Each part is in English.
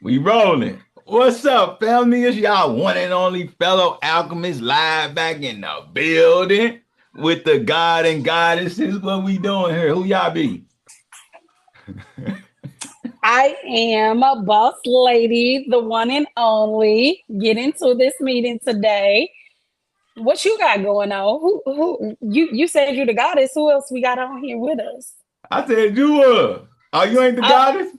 We rolling. What's up, family? It's y'all one and only fellow alchemist live back in the building with the God and goddesses. What we doing here? Who y'all be? I am a boss lady, the one and only. Get into this meeting today. What you got going on? You said you the goddess. Who else we got on here with us? I said you were. Oh, you ain't the I, goddess?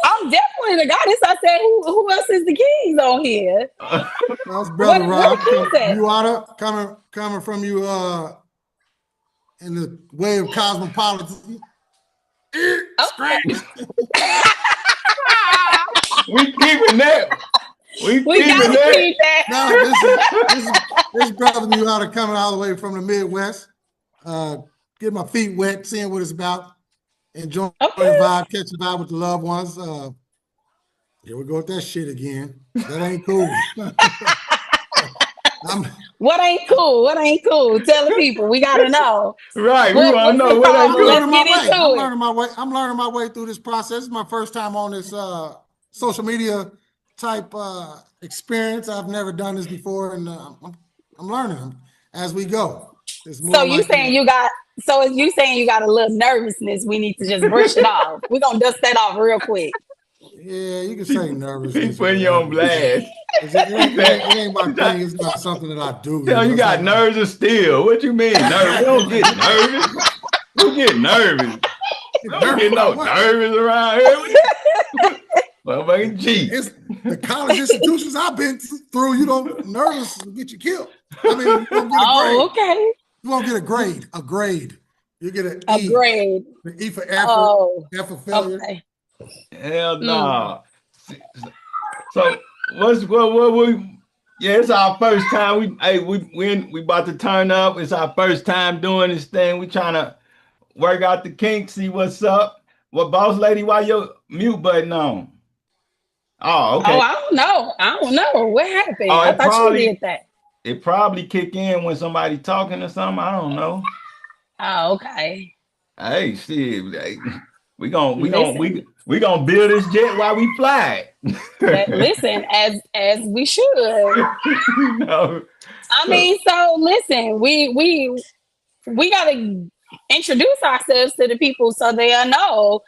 I'm definitely the goddess. I said who else is the kings on here? That's brother Where the Rob. kings at? You oughta coming from you in the way of cosmopolitan. Okay. We keeping that. We We keeping gotta that. keep that. No, this brother you oughta coming all the way from the Midwest. Get my feet wet, seeing what it's about, enjoying the Okay. vibe, catching the vibe with the loved ones. Here we go with that shit again. That ain't cool. What ain't cool? What ain't cool? Tell the people. We gotta know. Right. We want to What's know the what they problem? I'm Let's learning do. my get way. I'm into it. learning my way. I'm learning my way through this process. It's my first time on this social media type experience. I've never done this before, and I'm learning as we go. It's So more you like saying you got so is you saying you got a little nervousness? We need to just brush it off. We're gonna dust that off real quick. yeah, you can He, say he nervousness or putting you on whatever. blast. He It said, ain't my thing. It's not something that I do. tell you It's got not my nerves of steel. What you mean nervous? We don't get nervous. Who get nervous? We don't nervous get about no what. nervous around here. Motherfucking G. It's the college institutions I've been through. You don't nervous will get you killed. I mean, you don't get a Oh, grade. okay. You won't get a grade. A grade. You get an A E. grade. The E for effort, Oh, F for failure. okay. Hell Mm. no. So what we yeah, it's our first time. We about to turn up. It's our first time doing this thing. We trying to work out the kinks, see what's up. What boss lady, why your mute button on? Oh, Oh, okay. I don't know. I don't know. What happened? Oh, I thought you did that. it probably kick in when somebody talking or something. I don't know. Oh, okay. Hey, shit. Hey, we gon' we gon' Listen. we we gonna build this jet while we fly That it. listen, as we should. You know. I So mean, so listen, we gotta introduce ourselves to the people so they'll know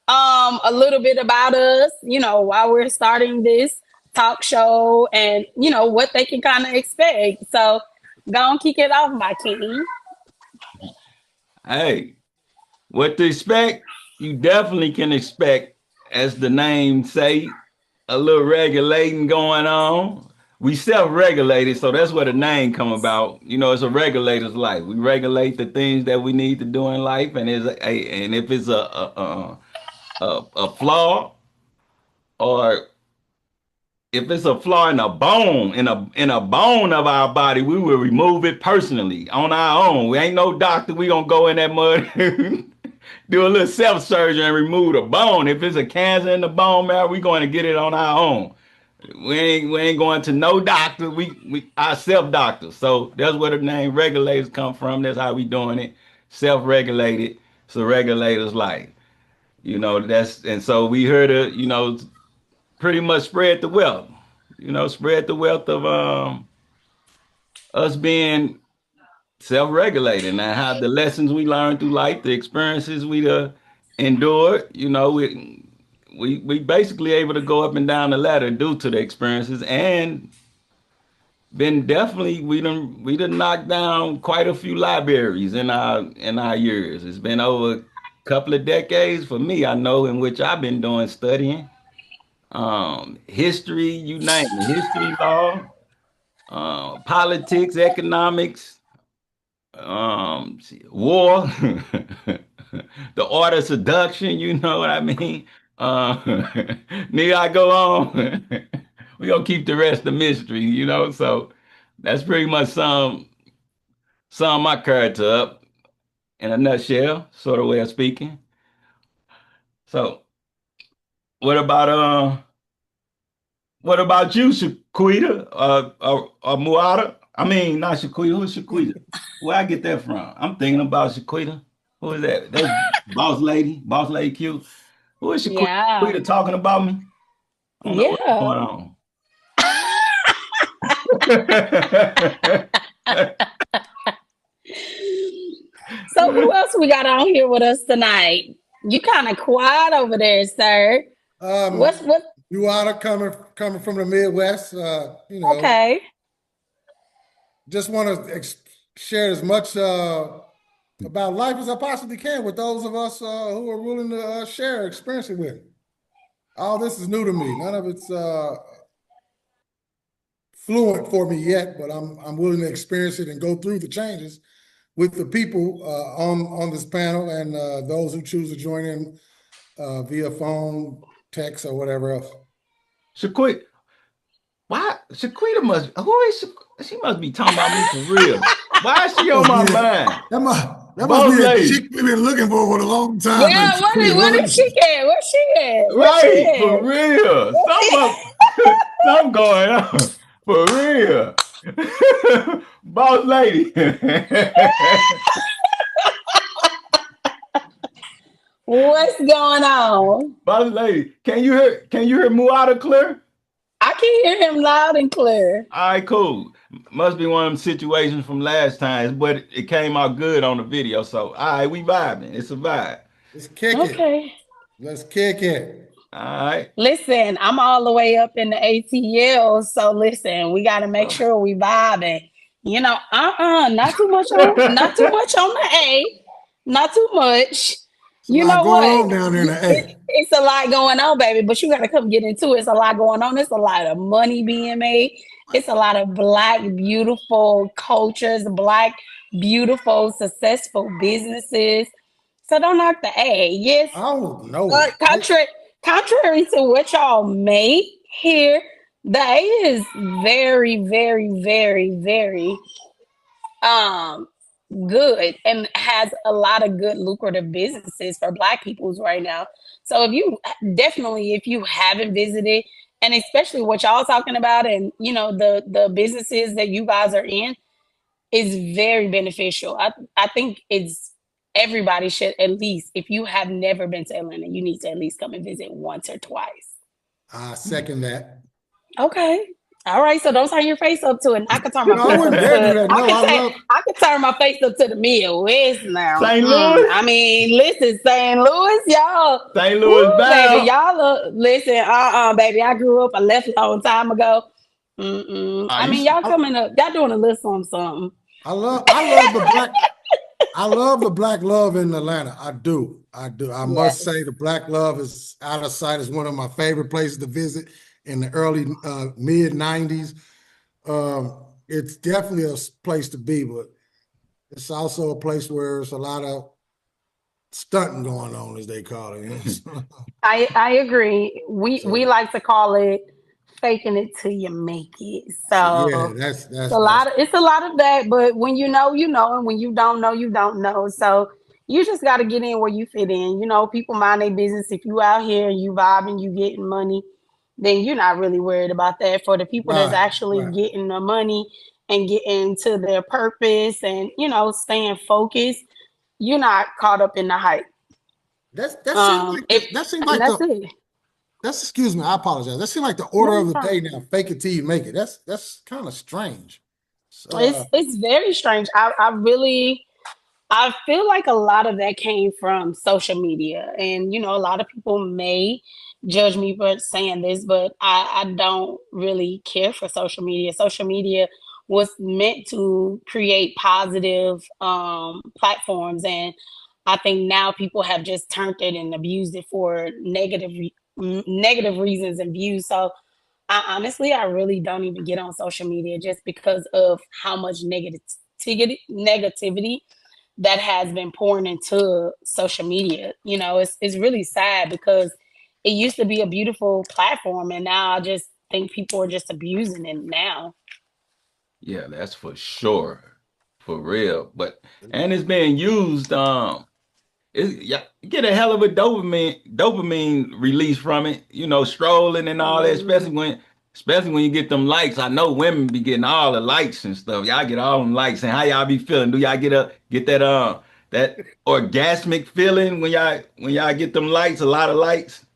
a little bit about us, while we're starting this talk show and what they can kind of expect. So go and kick it off, my king. hey, what to expect? You definitely can expect, as the name say, a little regulating going on. We self-regulated, so that's where the name come about. You know, it's a regulator's life. We regulate the things that we need to do in life, and if it's a flaw, or if it's a flaw in a bone, in a bone of our body, we will remove it personally on our own. We ain't no doctor. We gonna go in that mud, do a little self surgery and remove the bone. If it's a cancer in the bone marrow, we going to get it on our own. We ain't going to no doctor. We our self doctors. So that's where the name regulators come from. That's how we doing it. Self regulated. So regulators life. And so we here to pretty much spread the wealth. Spread the wealth of us being self-regulated and how the lessons we learned through life, the experiences we endured. We basically able to go up and down the ladder due to the experiences, and been definitely we done knocked down quite a few libraries in our years. It's been over a couple of decades for me, I know, in which I've been doing studying history, you name it, history, law, politics, economics, war, the art of seduction. You know what I mean? Need I go on? We gonna keep the rest a mystery, So that's pretty much sum my character up in a nutshell, sort of way of speaking. So what about what about you, Shaquita? Or Muada? I mean, not Shaquita. Who's Shaquita? Where I get that from? I'm thinking about Shaquita. Who is that? That's Boss Lady Q. Who is Shaquita? Yeah. Shaquita talking about me? I don't know what's going Yeah. on. So who else we got on here with us tonight? You kind of quiet over there, sir. Um, What? you are coming from the Midwest. Okay. Just want to share as much about life as I possibly can with those of us who are willing to share experience with. All this is new to me. None of it's fluent for me yet, but I'm willing to experience it and go through the changes with the people on this panel and those who choose to join in via phone, text, or whatever else. Shaquita, why? Shaquita must. Who is she? Must be talking about me for real. Why is she on my mind? That must Boss be a lady, chick we've been looking for a long time. Named Yeah. Shaquita. What is she at? Where's she at? Where's right? she For at? real. Something going on. For real. Boss lady. What's going on? Boss lady. Can you hear Muada clear? I can hear him loud and clear. All right, cool. Must be one of them situations from last time, but it came out good on the video. So all right, we vibing. It's a vibe. Let's kick it. Okay. Let's kick it. All right. Listen, I'm all the way up in the ATL, so listen, we got to make sure we vibing. Not too much on the A, not too much. There's a You lot know going what? on down there in the A. It's a lot going on, baby, but you got to come get into it. It's a lot going on. It's a lot of money being made. It's a lot of black, beautiful cultures, black, beautiful, successful businesses. So don't knock the A. Yes, Oh no. but contrary to what y'all may hear, the A is very, very, very, very um good and has a lot of good lucrative businesses for black peoples right now. So if you haven't visited, and especially what y'all talking about, and the businesses that you guys are in is very beneficial. I think it's everybody should, at least if you have never been to Atlanta, you need to at least come and visit once or twice. I second that. Okay. All right, so don't turn your face up to it. I can turn my No, I face up wouldn't dare do to. that. No, I love. I can turn my face up to the Midwest now. St. Louis? I mean, listen, St. Louis, y'all. St. Woo, Louis baby, bound. y'all. Listen, baby. I grew up. I left a long time ago. Are I you mean, y'all coming up. Y'all doing a little something. I love the black love in Atlanta. I do. I must Yes. say the black love is out of sight is one of my favorite places to visit in the early mid 90s. It's definitely a place to be, but it's also a place where there's a lot of stunting going on, as they call it. I agree. We So, like to call it faking it till you make it. yeah, So that's it's a lot of that, but when you know, and when you don't know, you don't know. So you just got to get in where you fit in. People mind their business. If you out here and you vibing, you getting money, then you're not really worried about that. For the people that's right, actually right. getting the money and getting to their purpose and staying focused, you're not caught up in the hype. That seems like If that seems and like that's the it. that's excuse me, I apologize. That seems like the No, order of you're the fine. day now. Fake it till you make it. That's kind of strange. It's very strange. I feel like a lot of that came from social media. And, a lot of people may judge me for saying this, but I don't really care for social media. Social media was meant to create positive platforms. And I think now people have just turned it and abused it for negative reasons and views. So I really don't even get on social media just because of how much negativity that has been pouring into social media. It's really sad because it used to be a beautiful platform, and now I just think people are just abusing it now. Yeah, that's for sure. For real. And it's being used, yeah, you get a hell of a dopamine release from it, strolling and all that, Mm. especially when you get them likes. I know women be getting all the likes and stuff. Y'all get all them likes. And how y'all be feeling? Do y'all get that orgasmic feeling when y'all get them likes, a lot of likes?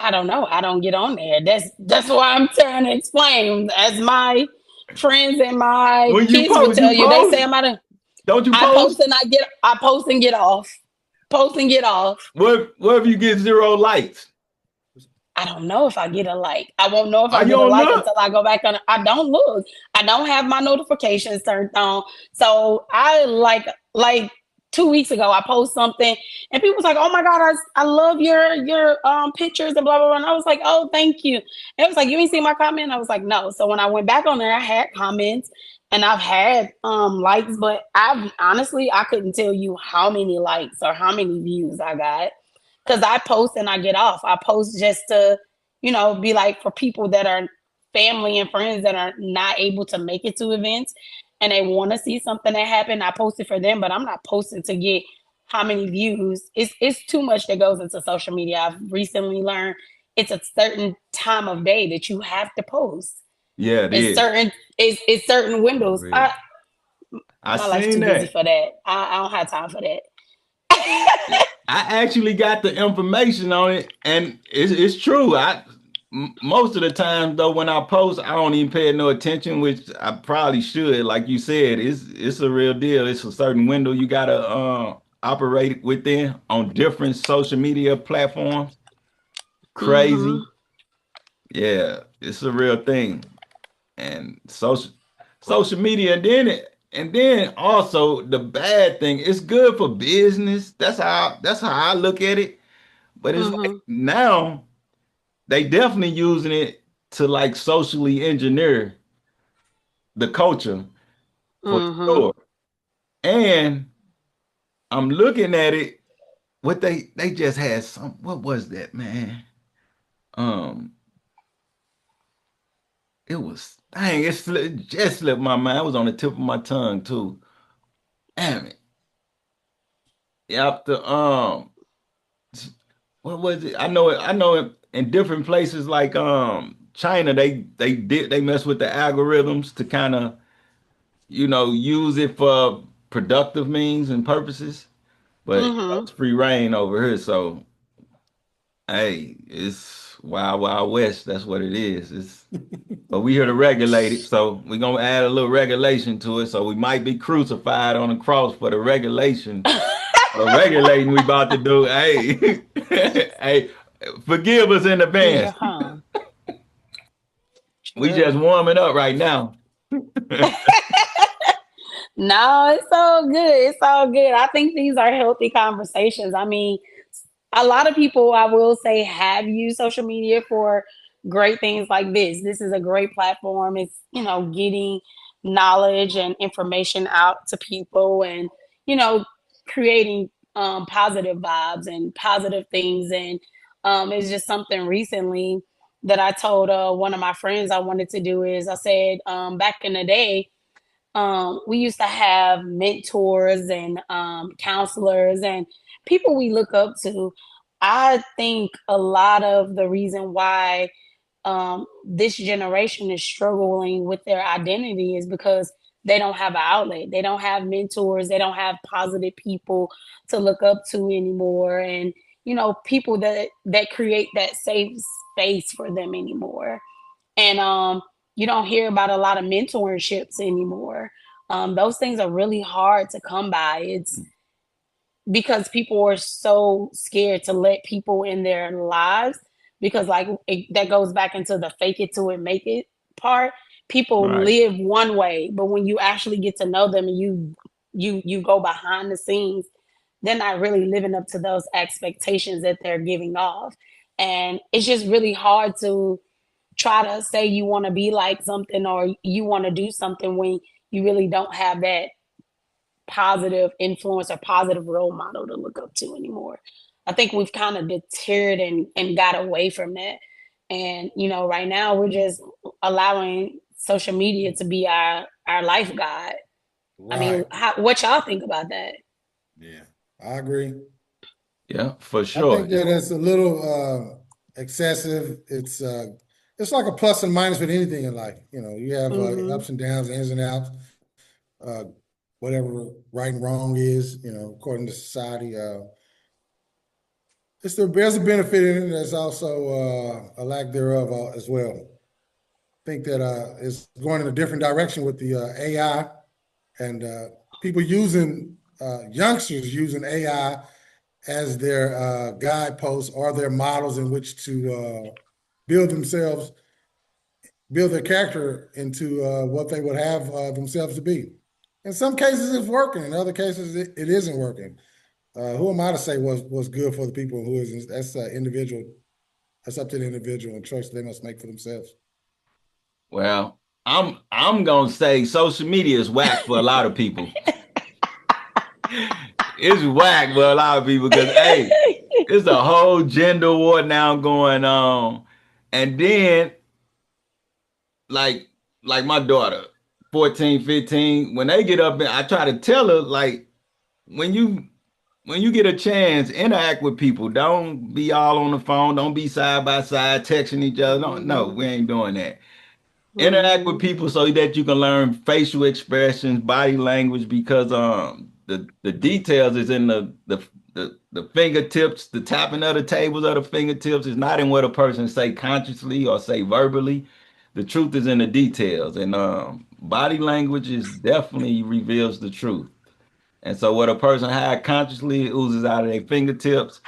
I don't know. I don't get on there. That's why I'm trying to explain. As my friends and my When kids would tell you you, they post, say I'm out of. don't you I post? post and I post and get off. Post and get off. What if you get 0 likes? I don't know if I get a like. I won't know if Are I you get a on like look? until I go back on. I don't look. I don't have my notifications turned on. So I like 2 weeks ago I post something and people was like, "Oh my god, I love your pictures and blah blah blah." And I was like, "Oh, thank you." And it was like, "You ain't seen my comment?" I was like, "No." So when I went back on there, I had comments and I've had likes, but I've honestly I couldn't tell you how many likes or how many views I got because I post and I get off. I post just to, be like for people that are family and friends that are not able to make it to events and they want to see something that happened. I post it for them, but I'm not posting to get how many views. It's too much that goes into social media. I've recently learned it's a certain time of day that you have to post. Yeah, it It's is. certain For windows. real. I My life's seen too busy that. for that. I don't have time for that. I actually got the information on it, and it's true. Most of the time though, when I post, I don't even pay no attention, which I probably should. Like you said, it's a real deal. It's a certain window you gotta operate within on different social media platforms. Mm-hmm. Crazy, yeah, it's a real thing. And social media, and then also the bad thing, it's good for business. That's how I look at it. But it's like Mm-hmm. now they definitely using it to like socially engineer the culture for Mm-hmm. sure. And I'm looking at it, what they just had some, what was that, man? Um, it was, dang, just slipped my mind. It was on the tip of my tongue too. Damn it. After what was it? I know it in different places like China, they mess with the algorithms to kind of, use it for productive means and purposes. But Mm-hmm. it's free reign over here, so hey, it's wild, wild west. That's what it is. But we here to regulate it, so we're gonna add a little regulation to it. So we might be crucified on the cross for the regulation. The regulating we about to do. Hey, hey, forgive us in Use your advance. phone. We just True. warming up right now. No, it's all good. It's all good. I think these are healthy conversations. I mean, a lot of people, I will say, have used social media for great things like this. This is a great platform. It's, getting knowledge and information out to people and, you know, creating positive vibes and positive things. And it's just something recently that I told one of my friends I wanted to do is I said, back in the day, we used to have mentors and counselors and people we look up to. I think a lot of the reason why this generation is struggling with their identity is because they don't have an outlet. They don't have mentors. They don't have positive people to look up to anymore, and people that create that safe space for them anymore. And you don't hear about a lot of mentorships anymore. Those things are really hard to come by. It's because people are so scared to let people in their lives because that goes back into the fake it till it make it part. People Right. live one way, but when you actually get to know them and you go behind the scenes, they're not really living up to those expectations that they're giving off. And it's just really hard to try to say you want to be like something or you want to do something when you really don't have that positive influence or positive role model to look up to anymore. I think we've kind of deterred and got away from that. And, right now we're just allowing social media to be our life guide. I mean, Right. what y'all think about that? Yeah, I agree. Yeah, for I sure. think that it's a little excessive. It's like a plus and minus with anything in life. You have Hmm. ups and downs, ins and outs, uh, whatever right and wrong is, according to society. there's a benefit in it. There's also a lack thereof as well. I think that it's going in a different direction with the AI and people using youngsters using AI as their guideposts or their models in which to build themselves, build their character into what they would have themselves to be. In some cases, it's working. In other cases, it isn't working. Who am I to say what's good for the people and who isn't? That's individual. That's up to the individual and choice they must make for themselves. Well, I'm gonna say social media is whack for a lot of people. It's whack for a lot of people because hey, it's a whole gender war now going on. And then like like my daughter, 14, 15, when they get up and I try to tell her, like, when you get a chance, interact with people. Don't be all on the phone. Don't be side by side texting each other. No, we ain't doing that. Interact with people so that you can learn facial expressions, body language, because the details is in the fingertips, the tapping of the tables of the fingertips is not in what a person say consciously or say verbally. The truth is in the details, and body language is definitely reveals the truth. And so what a person had consciously oozes out of their fingertips.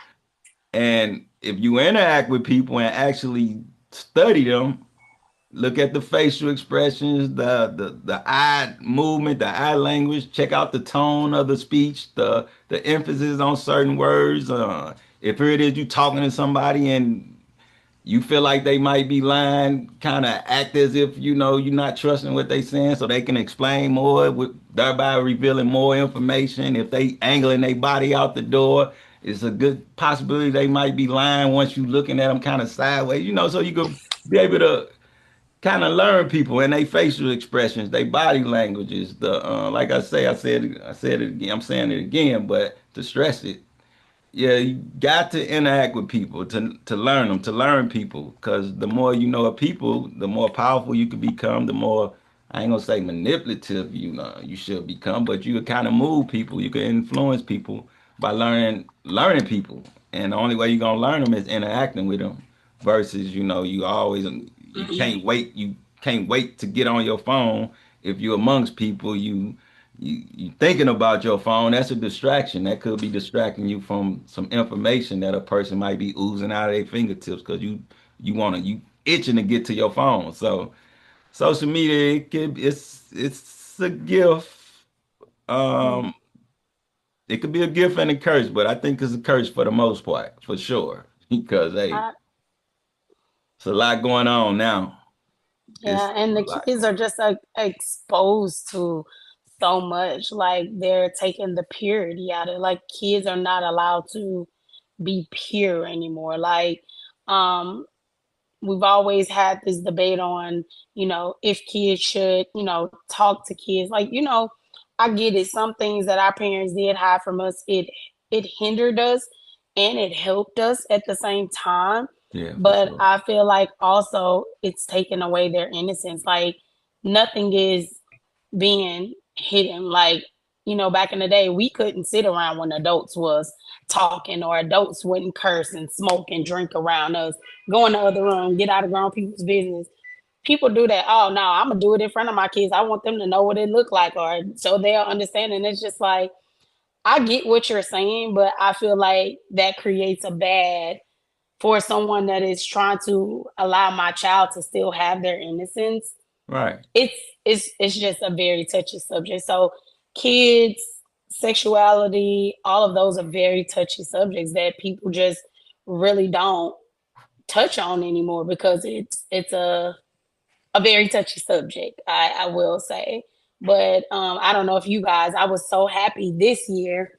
And if you interact with people and actually study them, look at the facial expressions, the eye movement, the eye language. Check out the tone of the speech, the emphasis on certain words. If here it is you talking to somebody and you feel like they might be lying, kind of act as if you know you're not trusting what they saying, so they can explain more, thereby revealing more information. If they angling their body out the door, it's a good possibility they might be lying once you looking at them kind of sideways. So you could be able to kind of learn people and their facial expressions, their body languages. Like I said it again. I'm saying it again, but to stress it, yeah, you got to interact with people to learn them, to learn people. Because the more you know of people, the more powerful you can become. The more I ain't gonna say manipulative you should become, but you can kind of move people. You can influence people by learning people. And the only way you're gonna learn them is interacting with them. Versus you can't wait to get on your phone. If you're amongst people, you thinking about your phone, that's a distraction. That could be distracting you from some information that a person might be oozing out of their fingertips because you itching to get to your phone. So social media, it's a gift. Um, it could be a gift and a curse, but I think it's a curse for the most part, for sure. Because hey, I, it's a lot going on now. It's yeah, and a the lot. kids are just exposed to so much. Like they're taking the purity out of it. Like kids are not allowed to be pure anymore. Like um we've always had this debate on, if kids should, talk to kids. Like, I get it. Some things that our parents did hide from us, it hindered us and it helped us at the same time. Yeah, for But sure. I feel like also it's taken away their innocence. Like nothing is being hidden. Like, back in the day, we couldn't sit around when adults was talking or adults wouldn't curse and smoke and drink around us, go in the other room, get out of grown people's business. People do that. Oh no, I'm gonna do it in front of my kids. I want them to know what it looked like, or so they'll understand. And it's just like I get what you're saying, but I feel like that creates a bad for someone that is trying to allow my child to still have their innocence. Right. It's just a very touchy subject. So kids, sexuality, all of those are very touchy subjects that people just really don't touch on anymore because it's a very touchy subject, I will say. But I don't know if you guys, I was so happy this year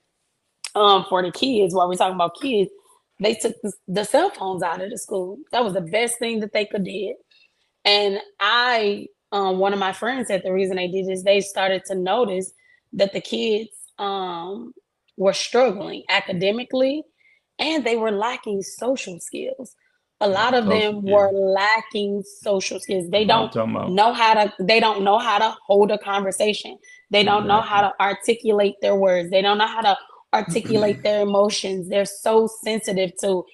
for the kids, while we're talking about kids, they took the cell phones out of the school. That was the best thing that they could did. And one of my friends said the reason they did is they started to notice that the kids were struggling academically and they were lacking social skills. A Yeah, lot of social them skills. were lacking social skills. They That's what I'm don't talking about. know how to hold a conversation. They don't know how Exactly. to articulate their words. They don't know how to articulate their emotions. They're so sensitive to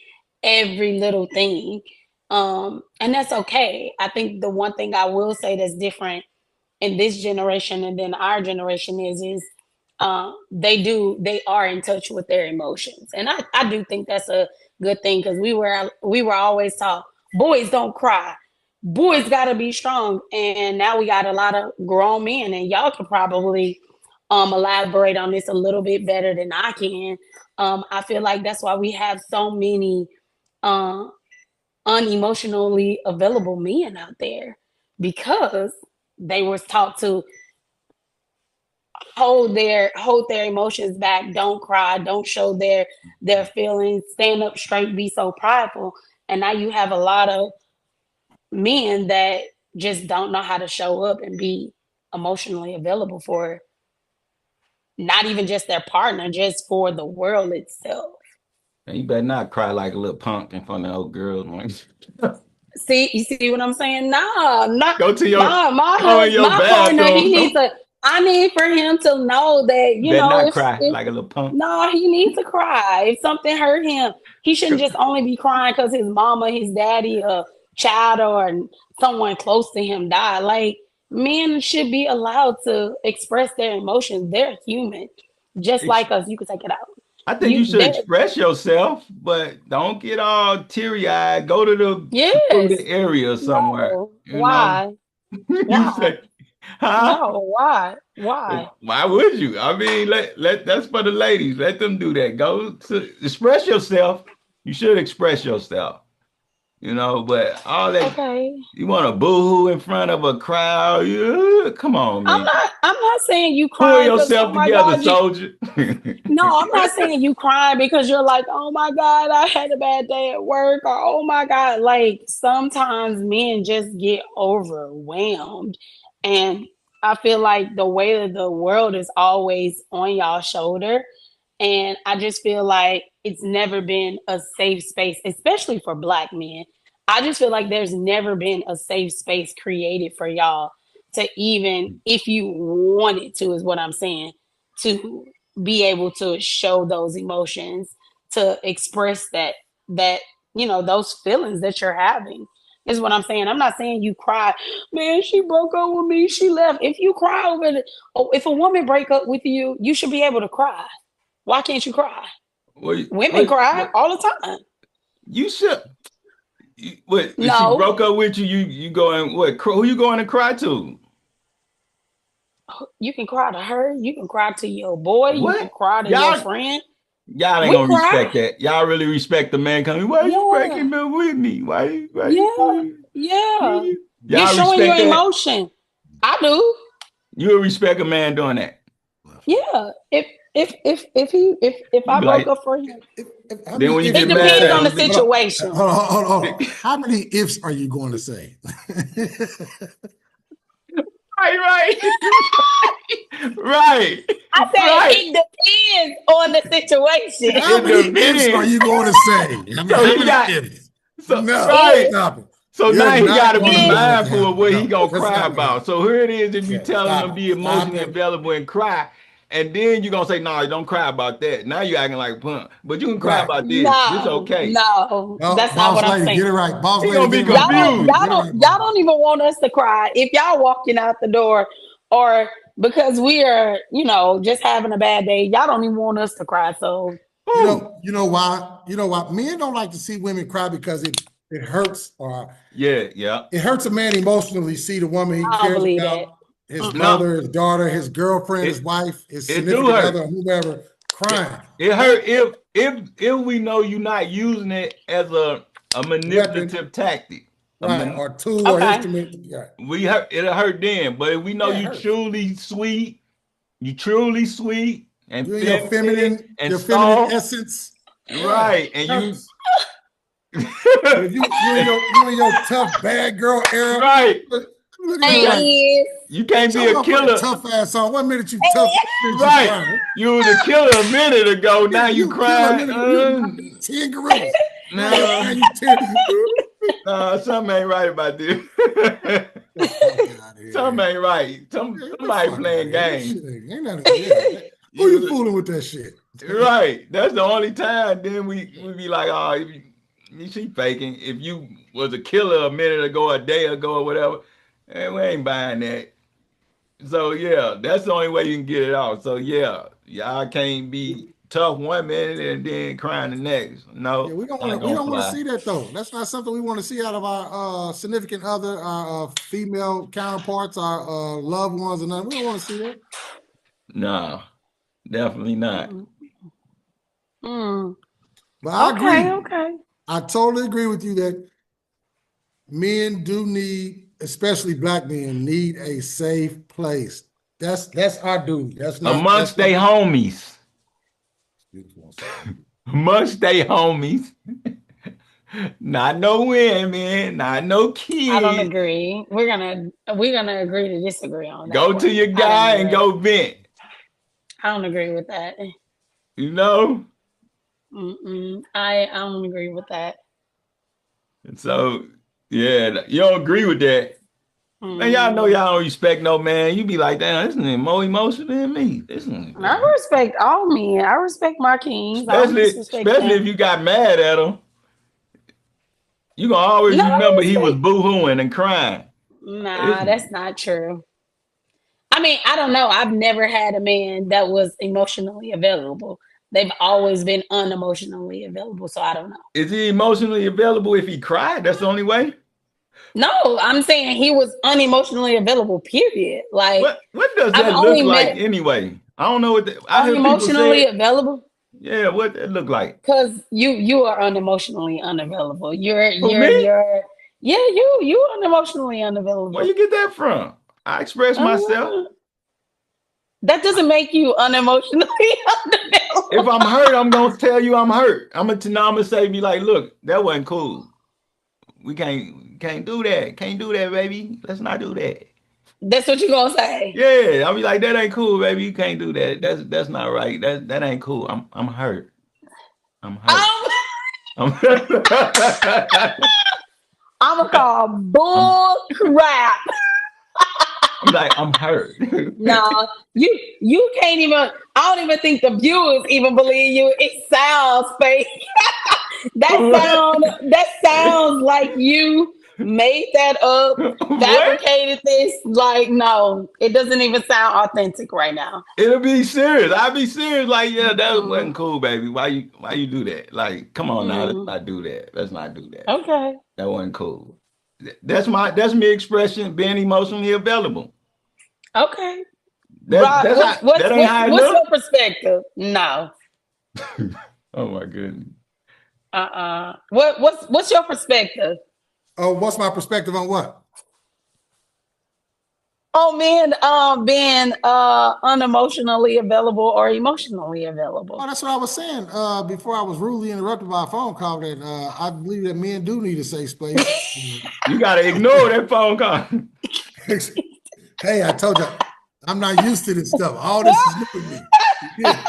every little thing. And that's okay. I think the one thing I will say that's different in this generation and then our generation is they are in touch with their emotions. And I do think that's a good thing because we were always taught boys don't cry. Boys gotta be strong. And now we got a lot of grown men, and y'all could probably elaborate on this a little bit better than I can. I feel like that's why we have so many uh, unemotionally available men out there because they were taught to hold their emotions back, don't cry, don't show their feelings, stand up straight, be so prideful. And now you have a lot of men that just don't know how to show up and be emotionally available for not even just their partner, just for the world itself. And you better not cry like a little punk in front of old girls, man. You see what I'm saying? Nah, not Go to your my partner. He bathroom. needs to. I need for him to know that Better not if, cry like a little punk. no, he needs to cry. If something hurt him, he shouldn't just only be crying because his mama, his daddy, a child, or someone close to him died. Like, men should be allowed to express their emotions. They're human, just like us. You can take it out. I think you should express yourself, but don't get all teary-eyed. Go to the secluded area somewhere. No. Why? You say, huh? No, why? Why? Why would you? I mean, let that's for the ladies. Let them do that. Go to express yourself. You should express yourself. But all that you want to boo-hoo in front of a crowd. Come on, man. I'm not saying you Pull cry. yourself together, soldier. No, I'm not saying you cry because you're like, oh my God, I had a bad day at work, or oh my God. Like, sometimes men just get overwhelmed. And I feel like the weight of the world is always on y'all shoulder. And I just feel like it's never been a safe space, especially for Black men. I just feel like there's never been a safe space created for y'all to, even if you wanted to, is what I'm saying, to be able to show those emotions, to express those feelings that you're having, is what I'm saying. I'm not saying you cry, man, she broke up with me, she left. If you cry over it, if a woman break up with you, you should be able to cry. Why can't you cry? Women cry all the time. You should. What? No. If she broke up with you, you going what? Who you going to cry to? You can cry to her. You can cry to your boy. What? You can cry to your friend. Y'all ain't gonna respect that. Y'all really respect the man coming. Why are you breaking up with me? Why? Yeah. You're showing your emotion. I do. You respect a man doing that? Yeah. If I broke up for him, then when you get mad, it depends on the situation. Hold on. How many ifs are you going to say? Right. Right. I said it depends on the situation. How many ifs are you going to say? Stop it. So now he got to be mindful of what he gonna cry about. So here it is. If you tell him to be emotionally available and cry, and then you're gonna say, "No, don't cry about that." Now you're acting like punk, but you can cry about this. It's okay. No, that's not what I'm saying. Get it right, boss lady. Gonna be confused. Y'all don't even want us to cry. If y'all walking out the door, or because we are, just having a bad day, y'all don't even want us to cry. So you know why? Men don't like to see women cry because it hurts, or it hurts a man emotionally. See the woman he cares about. His mother, his daughter, his girlfriend, his wife, his significant other, whoever, crying. It hurt if we know you're not using it as a manipulative tactic, right? Or tool or instrument. Yeah. It'll hurt then. But if we know you truly sweet, and your feminine essence, right? And if you in your tough bad girl era, right? You can't be a killer. Tough ass on. 1 minute you tough. Right. You was a killer a minute ago. Now you crying. 10 gorillas. Something ain't right about this. Something ain't right. Somebody playing games. Who you fooling with that shit? Right. That's the only time. Then we be like, oh, she faking. If you was a killer a minute ago, a day ago, or whatever, we ain't buying that. So yeah, that's the only way you can get it out. So yeah, y'all can't be tough one minute and then crying the next. Yeah, No, not we gonna don't want to fly. see that though. That's not something we want to see out of our significant other, our female counterparts, our loved ones, and nothing. We don't want to see that. No, definitely not. Mm. But I Okay, agree. okay. I totally agree with you that men do need, especially black men, need a safe place. That's our duty. That's Amongst not. they homies. Amongst they homies. Not no women, not no I don't kids. agree. We're gonna agree to disagree on that Go to one. your I don't guy and agree. go vent. I don't agree with that. You know? I don't agree with that. So yeah, you don't agree with that. Man, y'all know Mm. y'all don't respect no man. You be like, damn, this is more emotional than me. This is I respect all men. I respect my kings. I don't disrespect especially if them. you got mad at him. You gonna always No, I remember he was respect. boo-hooing and crying. Nah, that's not true. I mean, I don't know. I've never had a man that was emotionally available. They've always been unemotionally available, so I don't know. Is he emotionally available if he cried? That's the only way. No, I'm saying he was unemotionally available, period. Like, What does I've that look only like met anyway? I don't know I hear people say unemotionally it. available Yeah, what that look like? because you are unemotionally unavailable. You're For you're me? you're yeah, you unemotionally Where unavailable. you get that from? I express myself. Uh, that doesn't make you unemotionally If unavailable. I'm hurt, I'm gonna tell you I'm hurt. I'm gonna say be like, look, that wasn't cool. We can't do that. Can't do that, baby. Let's not do that. That's what you're gonna say. Yeah, I'll be like, that ain't cool, baby. You can't do that. That's not right. That ain't cool. I'm hurt. I'm hurt. Um, I'm I'm gonna call I'm, bull crap. I'm like, I'm hurt. No, you can't even. I don't even think the viewers even believe you. It sounds fake. What? That sounds like you made that up, What? fabricated this. Like, no, it doesn't even sound authentic right now. It'll be serious. I'll be serious. Like, yeah, that Mm, wasn't cool, baby. Why you do that? Like, come on now, let's mm, not do that. Let's not do that. okay, That wasn't cool. That's me expressing being emotionally available. okay. That's Rob, that's how that ain't how it what's look. your perspective? No. Oh my goodness. What's your perspective? Oh, what's my perspective on what? Oh, men being unemotionally available or emotionally Oh, available. that's what I was saying before I was rudely interrupted by a phone call that I believe that men do need a safe space. You gotta ignore that phone call. Hey, I told you, I'm not used to this stuff. All this is new to me. Yeah.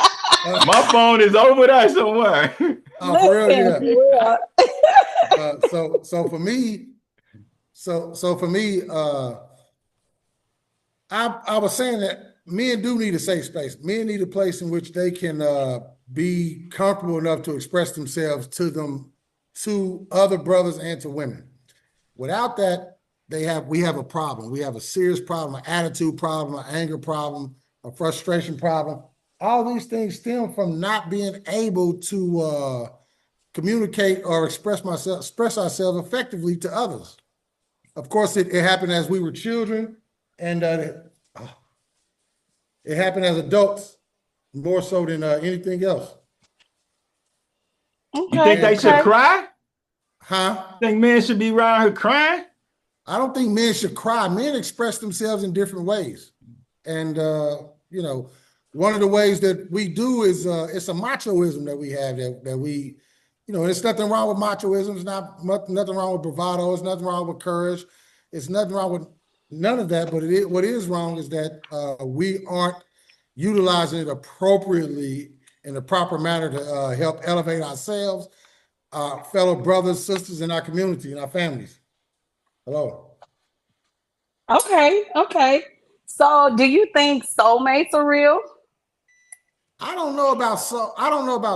My phone is over there somewhere. For real, Listen, yeah. for real. So for me, I was saying that men do need a safe space. Men need a place in which they can be comfortable enough to express themselves to other brothers and to women. Without that, we have a problem. We have a serious problem, an attitude problem, an anger problem, a frustration problem. All these things stem from not being able to communicate or express ourselves effectively to others. Of course, it happened as we were children, and it happened as adults more so than anything else. You think Okay, they should okay. cry? Huh? Think men should be around here crying? I don't think men should cry. Men express themselves in different ways. And, one of the ways that we do is it's a machoism that we have that we, there's nothing wrong with machoism. It's nothing wrong with bravado. It's nothing wrong with courage. It's nothing wrong with none of that. But what is wrong is that we aren't utilizing it appropriately in the proper manner to help elevate ourselves, our fellow brothers, sisters in our community, in our families. Hello. Okay, okay. So do you think soulmates are real? I don't know about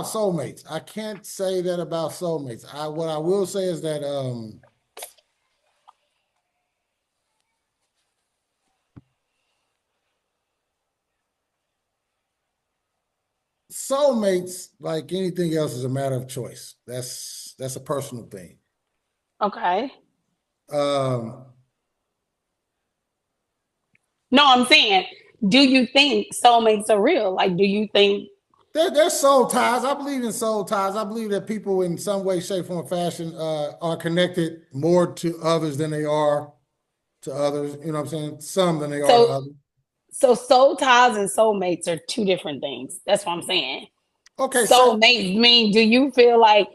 soulmates. I can't say that about soulmates. What I will say is that soulmates, like anything else, is a matter of choice. That's a personal thing. Okay. Um, No, I'm saying, do you think soulmates are real? Like, do you think there's soul ties. I believe in soul ties. I believe that people in some way, shape, form, or fashion are connected more to others than they are to others. You know what I'm saying? Some than they are to so? others. So soul ties and soulmates are two different things. That's what I'm saying. Okay, so Soulmates mean, do you feel like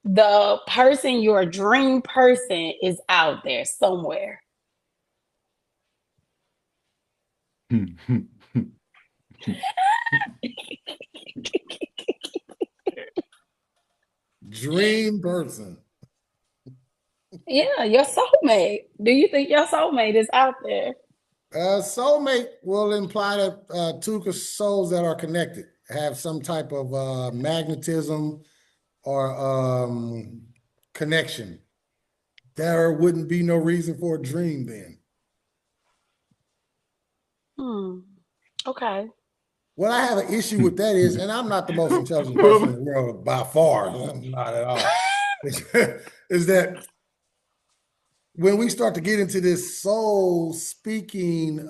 the person, your dream person, is out there somewhere? dream person. Yeah, your soulmate. Do you think your soulmate is out there? Soulmate will imply that two souls that are connected have some type of magnetism or connection. There wouldn't be no reason for a dream then. Okay. What I have an issue with that is, and I'm not the most intelligent person in the world by far, I'm not at all, is that when we start to get into this soul speaking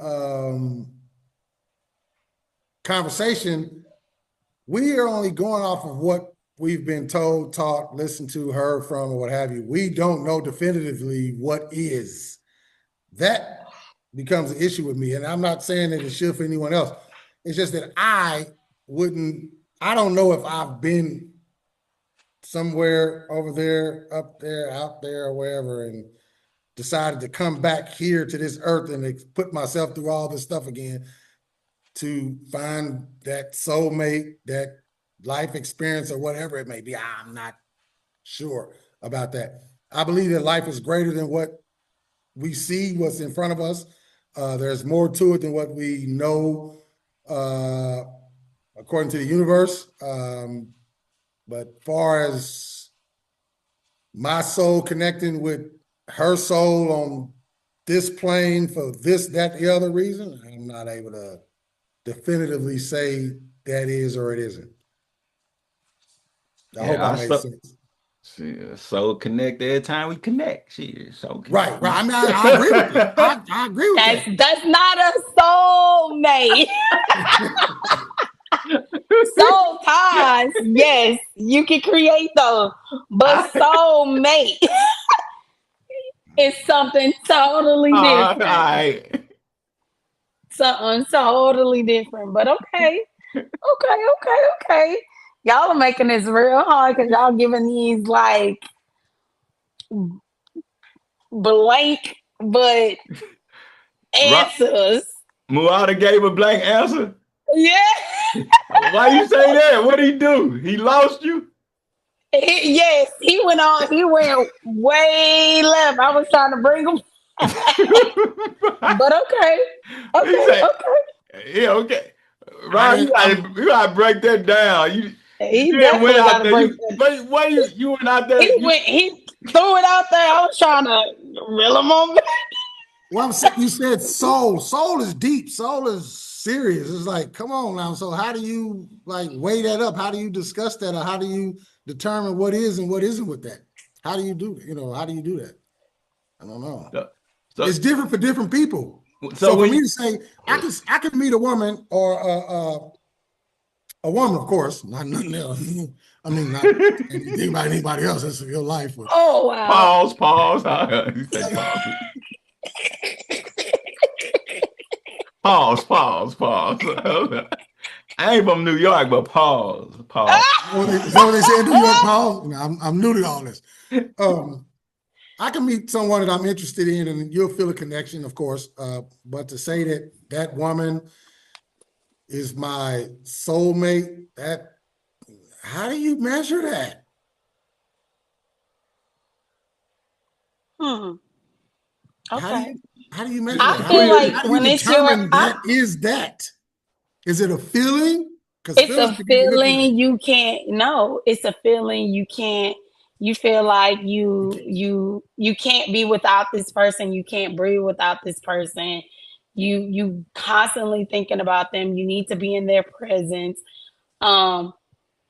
conversation, we are only going off of what we've been told, taught, listened to, heard from, or what have you. We don't know definitively what is. That becomes an issue with me. And I'm not saying that it should for anyone else. It's just that I don't know if I've been somewhere over there, up there, out there, or wherever, and decided to come back here to this earth and put myself through all this stuff again to find that soulmate, that life experience, or whatever it may be. I'm not sure about that. I believe that life is greater than what we see, what's in front of us. There's more to it than what we know, according to the universe. But far as my soul connecting with her soul on this plane for this, that, the other reason, I'm not able to definitively say that is or it isn't. I hope I made sense. So connect every time we connect. She so right. I mean, I agree with that. I agree with that. That's not a soulmate. Soul ties, yes, you can create those, but soulmate is something totally different. Something totally different. But okay. Y'all are making this real hard because y'all giving these like blank but answers. Muada gave a blank answer. Yeah. Why you say that? What did he do? He lost you? Yes, he went way left. I was trying to bring him. But okay. Yeah, okay. Ron, you gotta break that down. He definitely got to break that. Why you went out there? He threw it out there. I was trying to reel him on back. Well, you said soul. Soul is deep. Soul is serious. It's like, come on now. So how do you like weigh that up? How do you discuss that? Or how do you determine what is and what isn't with that? How do you do it? How do you do that? I don't know. So it's different for different people. So for me to say, I can meet a woman or a woman, of course, not nothing else. I mean, not anything about anybody else. That's your life. But. Oh, wow. Pause. Pause. I ain't from New York, but pause. Is that what they say in New York? Pause. I'm new to all this. I can meet someone that I'm interested in, and you'll feel a connection, of course. But to say that woman is my soulmate, how do you measure that? Okay. How do you measure that? I feel like when it's your that is that. Is it a feeling? Because It's feelings a can be manipulated. feeling you can't know. It's a feeling you can't. You feel like You you can't- you you can't be without this person. You can't breathe without this person. You constantly thinking about them. You need to be in their presence. Um,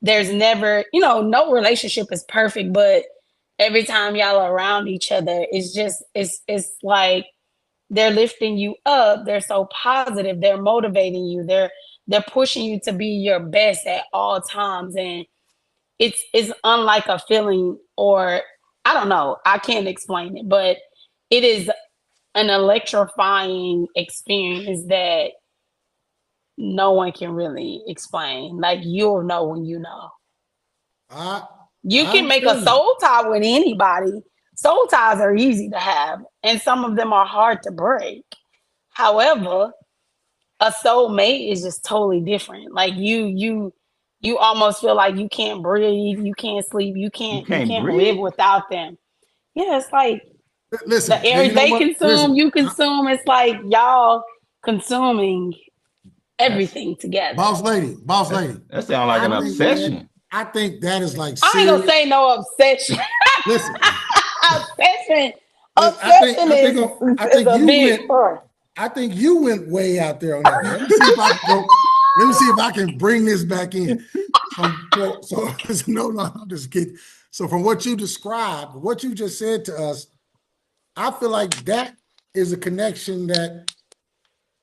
there's never, no relationship is perfect, but every time y'all are around each other, it's like they're lifting you up. They're so positive. They're motivating you. They're pushing you to be your best at all times. And it's unlike a feeling, or I don't know. I can't explain it, but it is an electrifying experience that no one can really explain. Like you'll know when you know. I You I can make a understand that. soul tie with anybody. Soul ties are easy to have, and some of them are hard to break. However, a soulmate is just totally different. Like you almost feel like you can't breathe, you can't sleep, you You can't you can't can't live breathe. without them. Yeah, it's like the Listen, air you know they what? consume, Listen, you consume. It's like y'all consuming That's everything together. boss lady. that sounds like I an Mhm. think that obsession. I think that is like I ain't gonna serious. say no obsession. Listen, obsession, listen, obsession I is think a you big went part. I think you went way out there on that one. Let me see if I can go. Let me see if I can bring this back in. So no, I'm just kidding. So from what you described, what you just said to us, I feel like that is a connection that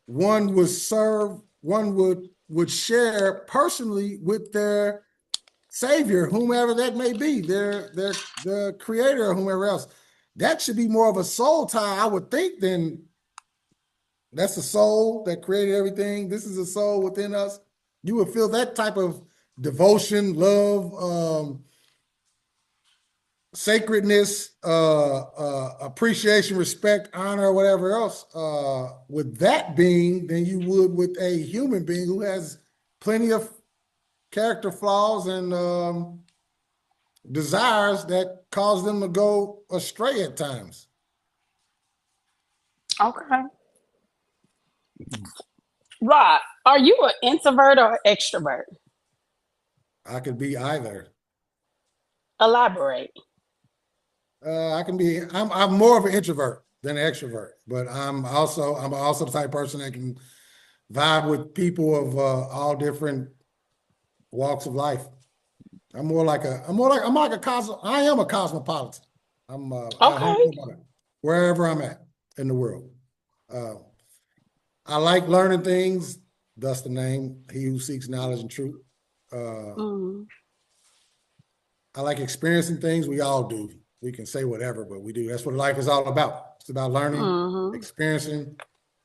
one would serve, one would share personally with their savior, whomever that may be, their the creator or whomever else. That should be more of a soul tie, I would think, than that's the soul that created everything. This is a soul within us. You would feel that type of devotion, love, sacredness, appreciation, respect, honor, whatever else, with that being than you would with a human being who has plenty of character flaws and desires that cause them to go astray at times. Okay. Rod, are you an introvert or extrovert? I could be either. Elaborate. I can be. I'm more of an introvert than an extrovert, but I'm also the type of person that can vibe with people of all different walks of life. I'm like a I am a cosmopolitan. I Okay. homesport wherever I'm at in the world. Uh, I like learning things. Thus the name, He Who Seeks Knowledge and Truth. Uh, Mm. I like experiencing things. We all do. We can say whatever, but we do. That's what life is all about. It's about learning, Mm-hmm. experiencing,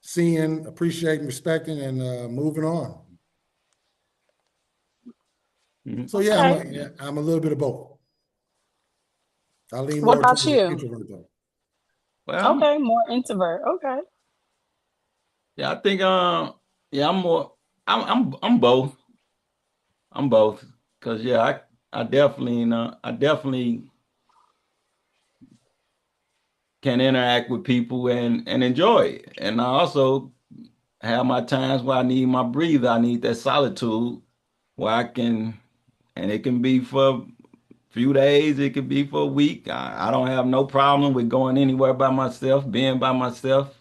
seeing, appreciating, respecting, and moving on. Mhm. So yeah, Okay. I'm a little bit of both. I lean What more about towards you? introvert though. Well, Okay, more introvert. Okay. yeah, I think yeah, I'm more I'm both. I'm both. Cause yeah, I definitely I definitely can interact with people and enjoy it. And I also have my times where I need my breather. I need that solitude where I can, and it can be for a few days, it could be for a week. I don't have no problem with going anywhere by myself, being by myself.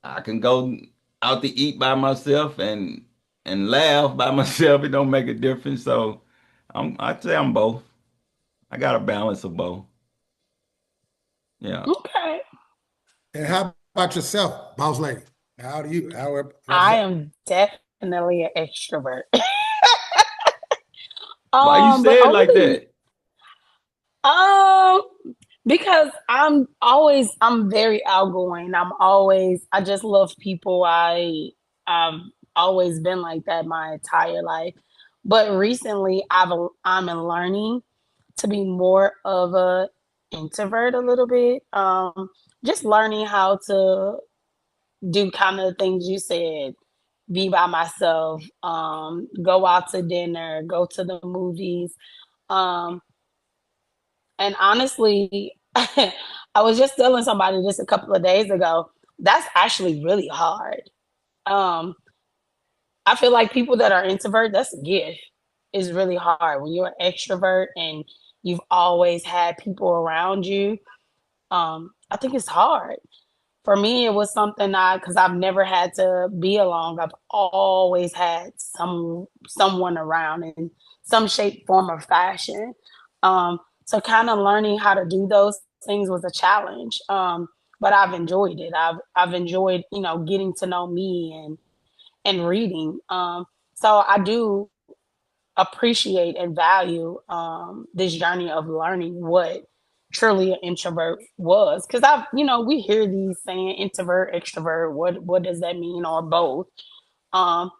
I can go out to eat by myself and laugh by myself. It don't make a difference. So I'd say I'm both. I got a balance of both. Yeah. Okay. And how about yourself, boss lady? How about I yourself? am definitely an extrovert. Why you But say it over like the that? um because I'm very outgoing. I just love people. I've always been like that my entire life. But recently I'm in learning to be more of a introvert a little bit. Just learning how to do kind of the things you said, be by myself, go out to dinner, go to the movies. Um, and honestly, I was just telling somebody this a couple of days ago. That's actually really hard. Um, I feel like people that are introvert, that's a gift. It's really hard when you're an extrovert and you've always had people around you. I think it's hard. For me, it was something because I've never had to be alone. I've always had someone around in some shape, form, or fashion. So kind of learning how to do those things was a challenge. But I've enjoyed it. I've enjoyed, getting to know me and reading. So I do appreciate and value this journey of learning what truly an introvert was, because we hear these saying introvert, extrovert, what does that mean, or both. um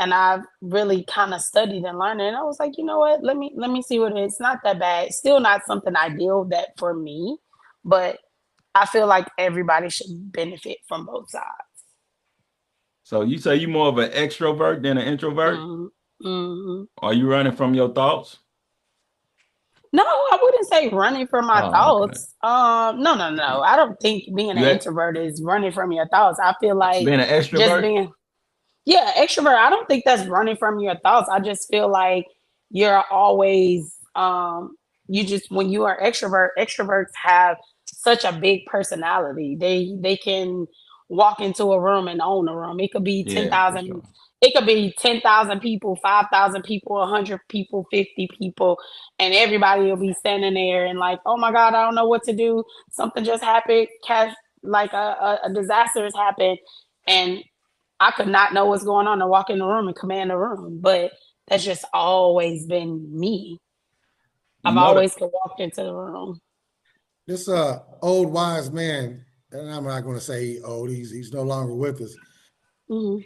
and I've really kind of studied and learned, and I was like, you know what, let me see what it is. It's not that bad. It's still not something ideal that for me, but I feel like everybody should benefit from both sides. So you say you more of an extrovert than an introvert? Mm-hmm. Are you running from your thoughts? No, I wouldn't say running from my Oh, okay. thoughts. No. I don't think being an You introvert is running from your thoughts. I feel like being an just extrovert? being, yeah, extrovert. I don't think that's running from your thoughts. I just feel like you're always, you just, when you are extrovert, extroverts have such a big personality. They can walk into a room and own a room. Yeah, for sure. It could be 10,000 people, 5,000 people, 100 people, 50 people, and everybody will be standing there and like, oh my God, I don't know what to do. Something just happened. Like a disaster has happened. And I could not know what's going on and walk in the room and command the room. But that's just always been me. You I've know that always could walk into the room. This old wise man, and I'm not going to say he old. He's no longer with us. Mm-hmm.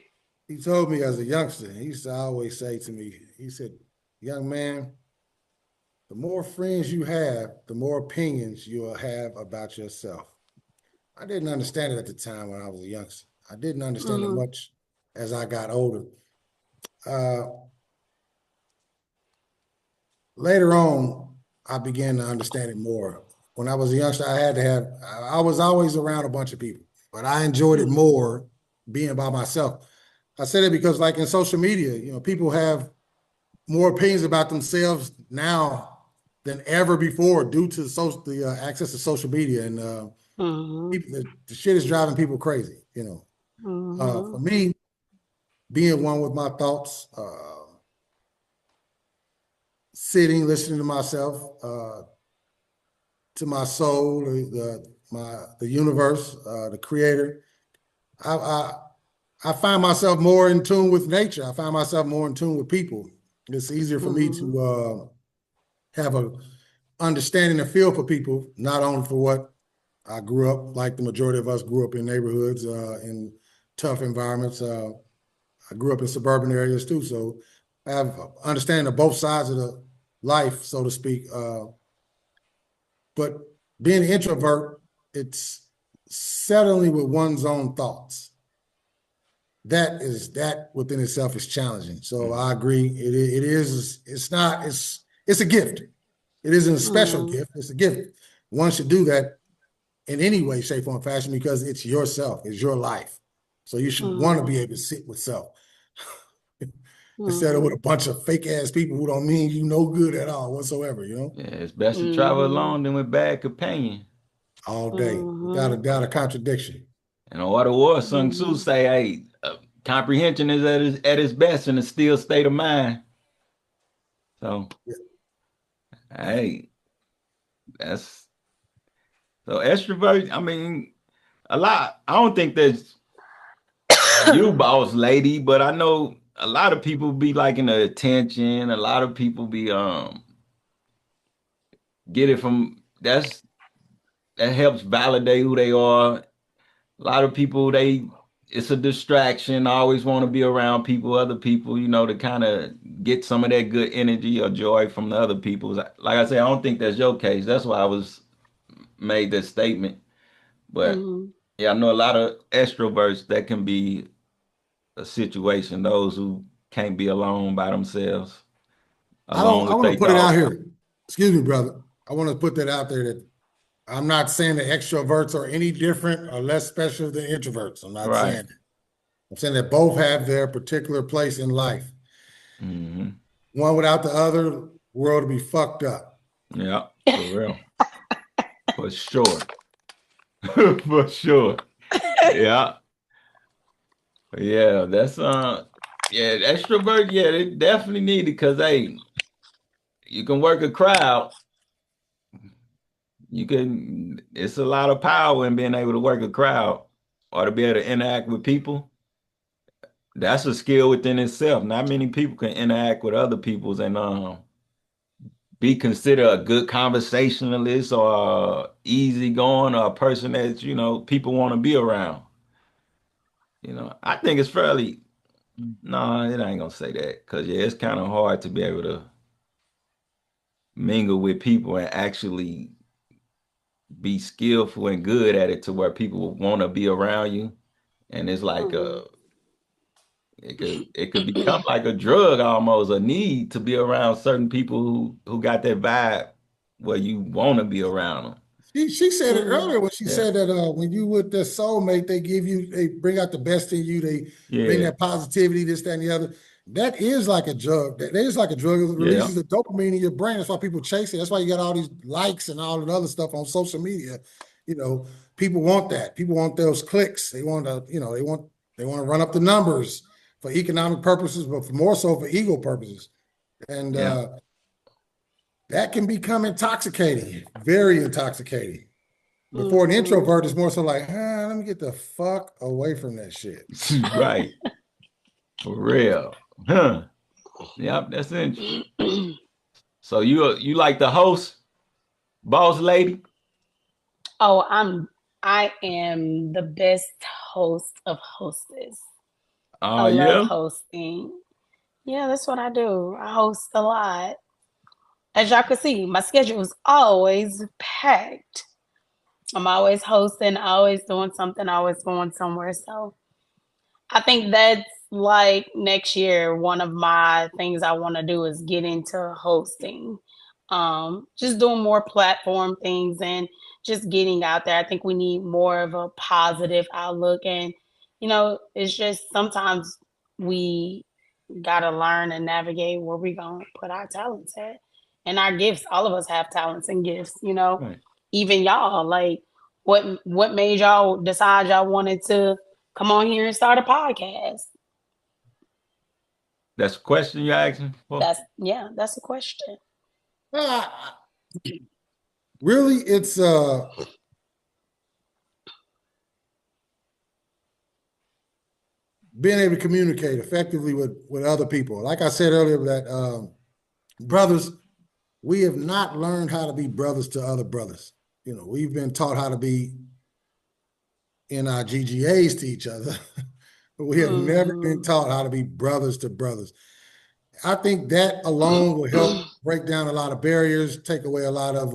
He told me as a youngster. He used to always say to me, he said, "Young man, the more friends you have, the more opinions you'll have about yourself." I didn't understand it at the time when I was a youngster. I didn't understand it Mm-hmm. much as I got older. Uh, Later on, I began to understand it more. When I was a youngster, I was always around a bunch of people, but I enjoyed it more being by myself. I said it because, like in social media, people have more opinions about themselves now than ever before due to the access to social media, and Mm-hmm. the shit is driving people crazy. Mm-hmm. For me, being one with my thoughts, sitting, listening to myself, to my soul, the universe, the creator. I, I I find myself more in tune with nature. I find myself more in tune with people. It's easier for me Mm-hmm. to have a understanding and feel for people, not only for what I grew up, like the majority of us grew up in neighborhoods, in tough environments. I grew up in suburban areas too, so I have understanding of both sides of the life, so to speak. But being an introvert, it's settling with one's own thoughts. That within itself is challenging. So I agree. It is. It's not. It's a gift. It isn't a special Mm-hmm. gift. It's a gift. One should do that in any way, shape, form, fashion because it's yourself. It's your life. So you should want to be able to sit with self instead of with Mm-hmm. a bunch of fake ass people who don't mean you no good at all whatsoever. yeah, it's best to travel Mm-hmm. alone than with bad companion. All day without a Mm-hmm. doubt, a contradiction. And what the war Sun Tzu Mm-hmm. say, hey, comprehension is at its best in a still state of mind. So, hey, that's so extrovert. I mean, a lot. I don't think that's you, boss lady, but I know a lot of people be liking the attention. A lot of people be get it from that helps validate who they are. A lot of people it's a distraction. I always want to be around people, other people, to kind of get some of that good energy or joy from the other people. Like I say, I don't think that's your case. That's why I was made that statement. But Mm-hmm. yeah, I know a lot of extroverts that can be a situation. Those who can't be alone by themselves, alone I with want their to put it out thoughts. here. Excuse me, brother. I want to put that out there that I'm not saying that extroverts are any different or less special than introverts. I'm not Right. saying that. I'm saying that both have their particular place in life. Mm-hmm. One without the other, world would be fucked up. Yeah, for real. For sure. For sure. Yeah. Yeah, that's yeah, extrovert, yeah, they definitely need it because hey, you can work a crowd. It's a lot of power in being able to work a crowd or to be able to interact with people. That's a skill within itself. Not many people can interact with other peoples and be considered a good conversationalist or easygoing or a person that, people want to be around. I think it's fairly, no, it ain't gonna say that because yeah, it's kind of hard to be able to mingle with people and actually be skillful and good at it to where people want to be around you. And it's like it could become like a drug almost, a need to be around certain people who got that vibe where you want to be around them. She said it Mm. earlier when she Yeah, said that when you with the soulmate, they bring out the best in you, they bring yeah, that positivity, this, that, and the other. That is like a drug. That is like a drug. It yeah, releases the dopamine in your brain. That's why people chase it. That's why you got all these likes and all the other stuff on social media. You know, people want that. People want those clicks. They want to, they want to run up the numbers for economic purposes, but more so for ego purposes. And yeah. that can become intoxicating, very intoxicating. Before an Mhm. introvert is more so like, let me get the fuck away from that shit. Right, for real. Huh. Yep, that's interesting. So you like the host, boss lady? Oh, I am the best host of hostess. I Oh love yeah? hosting. Yeah, that's what I do. I host a lot. As y'all can see, my schedule is always packed. I'm always hosting, always doing something, always going somewhere. So I think that's like next year, one of my things I want to do is get into hosting. Just doing more platform things and just getting out there. I think we need more of a positive outlook. And, it's just sometimes we got to learn and navigate where we're going to put our talents at and our gifts. All of us have talents and gifts. Right. Even y'all, like what made y'all decide y'all wanted to come on here and start a podcast? That's a question you're asking for? That's a question. Uh, really, it's being able to communicate effectively with other people. Like I said earlier, that brothers, we have not learned how to be brothers to other brothers. We've been taught how to be in our GGAs to each other, but we have never been Mm. taught how to be brothers to brothers. I think that alone will help break down a lot of barriers, take away a lot of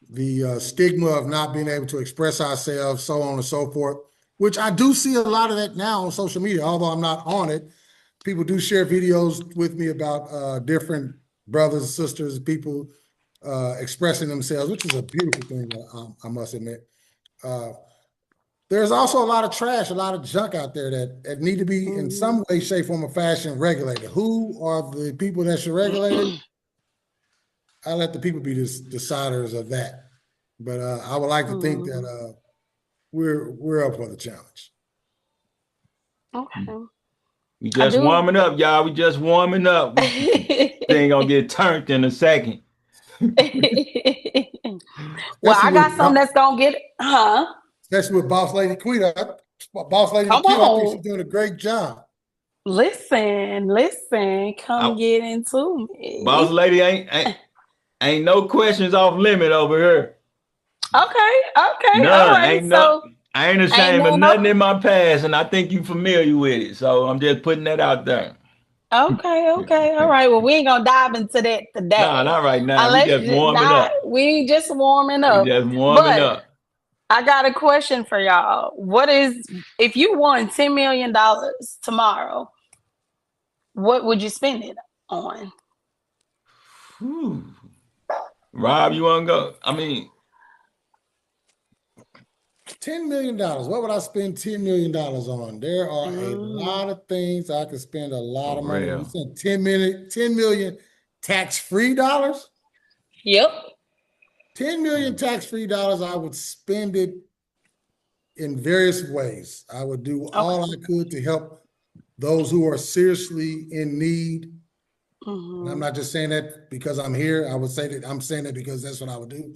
the stigma of not being able to express ourselves, so on and so forth, which I do see a lot of that now on social media, although I'm not on it. People do share videos with me about different brothers and sisters, people expressing themselves, which is a beautiful thing, I must admit. Uh, there's also a lot of trash, a lot of junk out there that need to be in Mhm. some way, shape, form, or fashion regulated. Who are the people that should regulate it? I let the people be the deciders of that. But I would like to think that Mhm. we're up for the challenge. Okay. We I just do. warming up, y'all. We just warming up. We ain't gonna get turned in a second. Well, Especially I got with something that's gonna get, huh? especially with Boss Lady Quita. Boss Lady Come Q, I think she's on. doing a great job. Listen, come I, get into boss me. lady ain't no questions off limit over here. Okay, all None. right. So I ain't ain't ashamed of none nothing no. in my past, and I think you familiar with it. So I'm just putting that out there. Okay, all right. Well, we ain't gonna dive into that Nah, today, not right now. We unless just warming not. up. We just warming We up. just warming But up. I got a question for y'all. What is if you won $10 million tomorrow? What would you spend it on? Whew. Rob, you wanna go? I mean, $10 million. What would I spend $10 million on? There are a lot of things I could spend a lot of money. You said 10 million tax-free dollars? Yep. 10 million tax-free dollars, I would spend it in various ways. I would do all I could to help those who are seriously in need. And I'm not just saying that because I'm here. I would say that I'm saying that because that's what I would do.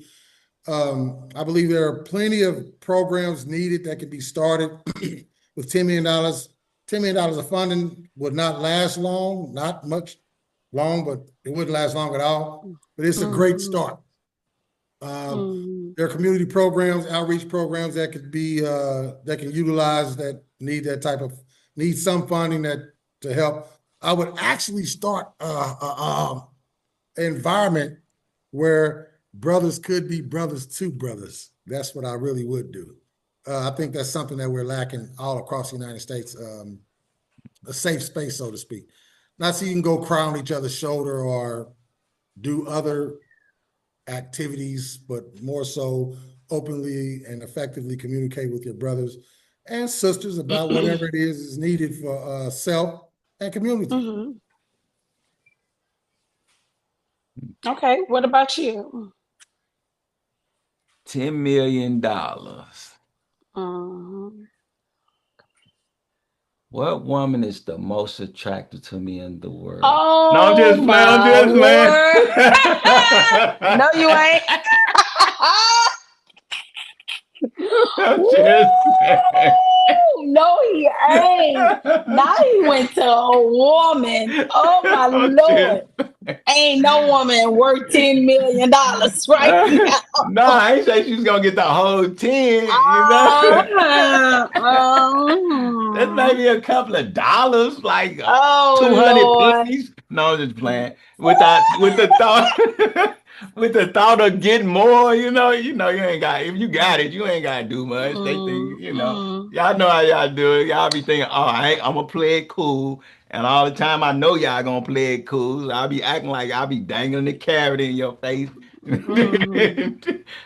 I believe there are plenty of programs needed that could be started with $10 million. $10 million of funding would not last long, not much long, but it wouldn't last long at all. But it's a great start. There are community programs, outreach programs that could be that can utilize that need some funding to help. I would actually start an environment where brothers could be brothers to brothers. That's what I really would do. I think that's something that we're lacking all across the United States, a safe space, so to speak. Not so you can go cry on each other's shoulder or do other activities, but more so openly and effectively communicate with your brothers and sisters about whatever it is needed for self and community. Okay, what about you? $10 million. What woman is the most attractive to me in the world? Oh, no, I'm just playing. No, you ain't. No, he ain't. Now he went to a woman. Oh my Lord. Ain't no woman worth $10 million right now. No, I ain't say she's gonna get the whole 10, you know. That's maybe a couple of dollars, like 200 Lord. please. No, I'm just playing. With the thought with the thought of getting more, you ain't got, if you got it, you ain't gotta do much. They think, y'all know how y'all do it. Y'all be thinking, oh, I'm gonna play it cool. And all the time I know y'all gonna play it cool. I'll be acting like I'll be dangling the carrot in your face.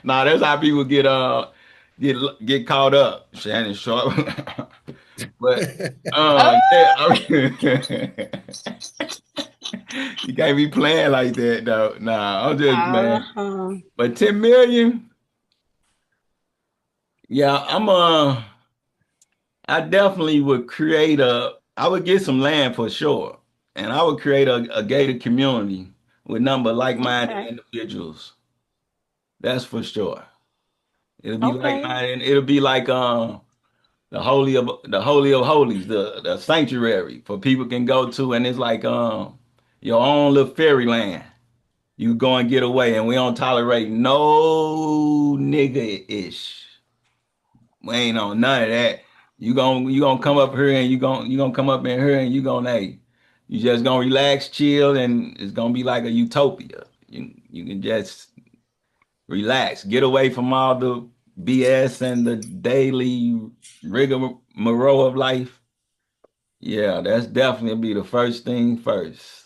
Nah, that's how people get caught up. Shannon Sharp. But you can't be playing like that though. Nah, I'm just playing. But 10 million, yeah, I definitely would I would get some land for sure. And I would create a gated community with number like-minded individuals. That's for sure. It'll be like-minded. It'll be like the holy of holies, the sanctuary for people can go to, and it's like your own little fairyland. You go and get away, and we don't tolerate no nigga-ish. We ain't on none of that. You gonna come up here and you gonna come up in here and you just gonna relax, chill, and it's gonna be like a utopia. You can just relax, get away from all the BS and the daily rigmarole of life. Yeah, that's definitely be the first thing first.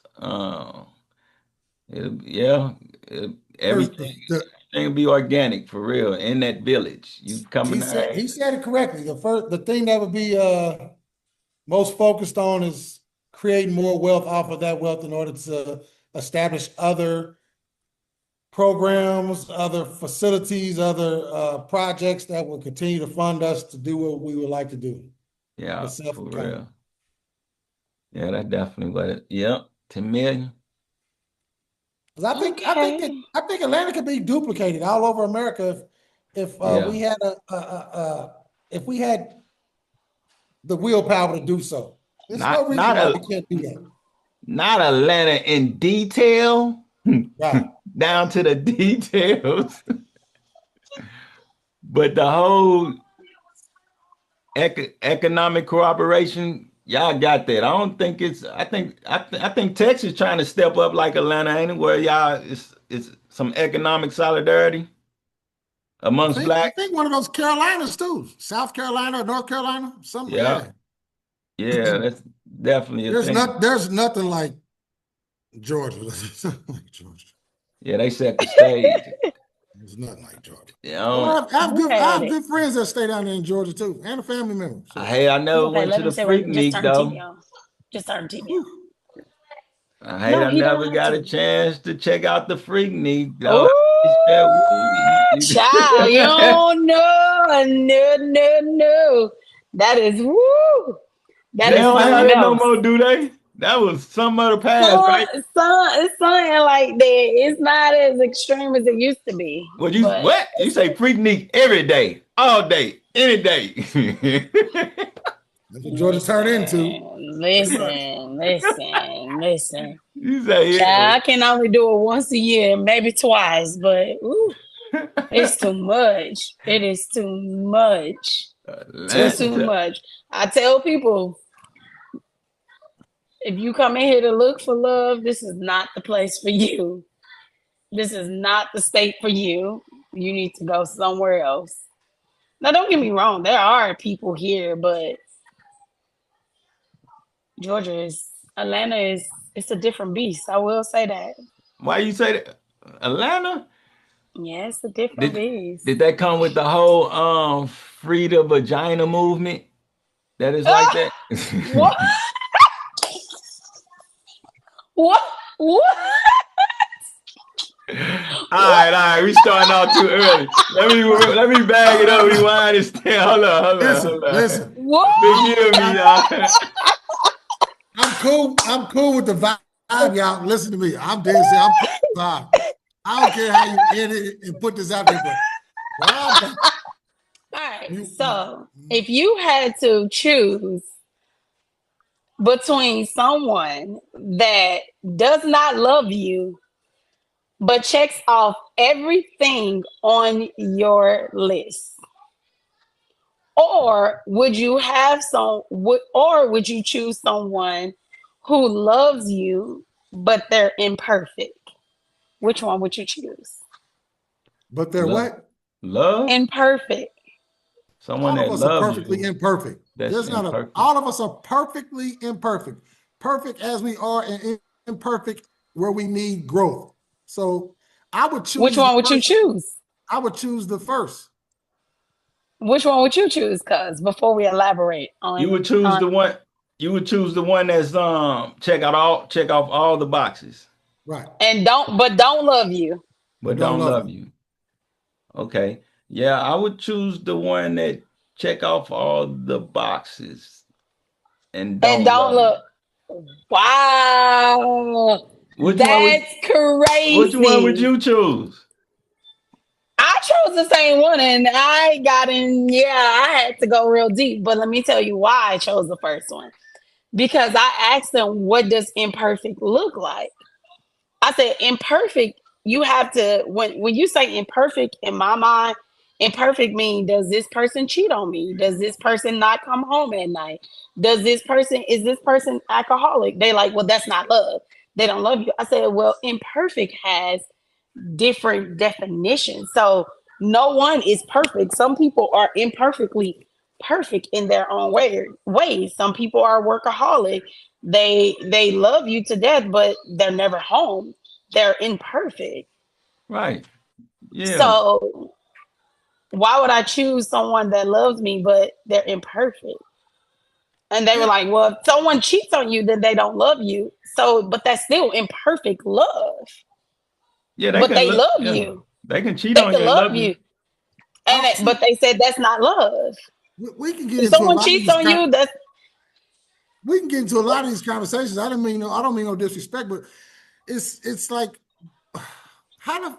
Everything will be organic for real in that village. You coming there. He said it correctly. The thing that would be most focused on is creating more wealth off of that wealth in order to establish other programs, other facilities, other projects that will continue to fund us to do what we would like to do. Yeah, for real. Yeah, that definitely what it. Yep, 10 million. I think Atlanta could be duplicated all over America if we had if we had the willpower to do so. There's no reason why we can't do that. Not Atlanta in detail, right down to the details, but the whole economic cooperation. Y'all got that. I don't think it's. I think Texas trying to step up like Atlanta, ain't it? Where y'all it's some economic solidarity amongst blacks. I think one of those Carolinas too, South Carolina or North Carolina, something. Yeah, that's definitely a thing. There's nothing like Georgia. Yeah, they set the stage. There's nothing like Georgia. Yeah, Well, I have it. good friends that stay down there in Georgia too, and a family member. So. I never Okay, went let to him the say right. Just Freaknik turn TV though. on. Just turn TV on. Whew. No, I he don't never have got a to. chance to check out the Freaknik though. Ooh, child, you don't know. No. That is woo. That They is don't have something that no else. more, do they? That was some other past, Some, right? it's something like that. It's not as extreme as it used to be, What but you say Freaknik every day, all day, any day. That's what Georgia turned into. Pretty much. listen. You say Child, it. I can only do it once a year, maybe twice, but ooh, it's too much. It is too much. Too Listen, Atlanta. much. I tell people, if you come in here to look for love, this is not the place for you. This is not the state for you. You need to go somewhere else. Now, don't get me wrong, there are people here, but Georgia is, Atlanta is, it's a different beast. I will say that. Why you say that? Atlanta? Yeah, it's a different Did beast. did that come with the whole free the vagina movement? That is like Ah, that? what? What? What? All right. We starting out too early. Let me bag it up. Rewind and stand. Hold on. listen. What? Forgive me, y'all. I'm cool. I'm cool with the vibe, y'all. Listen to me. I'm dead serious. I'm cool with the vibe. I don't care how you edit it and put this out there, but All right. So, if you had to choose between someone that does not love you but checks off everything on your list, or would you have or would you choose someone who loves you but they're imperfect? Which one would you choose? but they're Love. what? Love? Imperfect. Someone All of that us are loves perfectly you. imperfect. That's There's not a. imperfect. All of us are perfectly imperfect. Perfect as we are, and imperfect where we need growth. So I would Which choose the one would you first. choose? I would choose the first. Which one would you choose? Cause before we elaborate You would on choose the one. You would choose the one that's check off all the boxes, Right. and don't love you. But but don't don't love love me. you. Okay. Yeah, I would choose the one that check off all the boxes and And don't don't love you. look. Wow. Which one would That's which one would crazy. you choose? I chose the same one and I got in. Yeah, I had to go real deep. But let me tell you why I chose the first one. Because I asked them, what does imperfect look like? I said, imperfect, you have to, when you say imperfect, in my mind, imperfect mean, does this person cheat on me? Does this person not come home at night? Is this person alcoholic? They like, well, that's not love. They don't love you. I said, well, imperfect has different definitions. So no one is perfect. Some people are imperfectly perfect in their own ways. Some people are workaholic. They love you to death, but they're never home. They're imperfect. Right. Yeah. So why would I choose someone that loves me but they're imperfect? And they were Yeah. like, well, if someone cheats on you, then they don't love you. So, but that's still imperfect love. Yeah, they But can they look. love Yeah. you. They can cheat They on can you and love love you. you. See, But they said that's not love. we can get If into a someone lot of cheats these. on you, that's We can get into a lot of these conversations. I don't mean no disrespect, but it's like, how the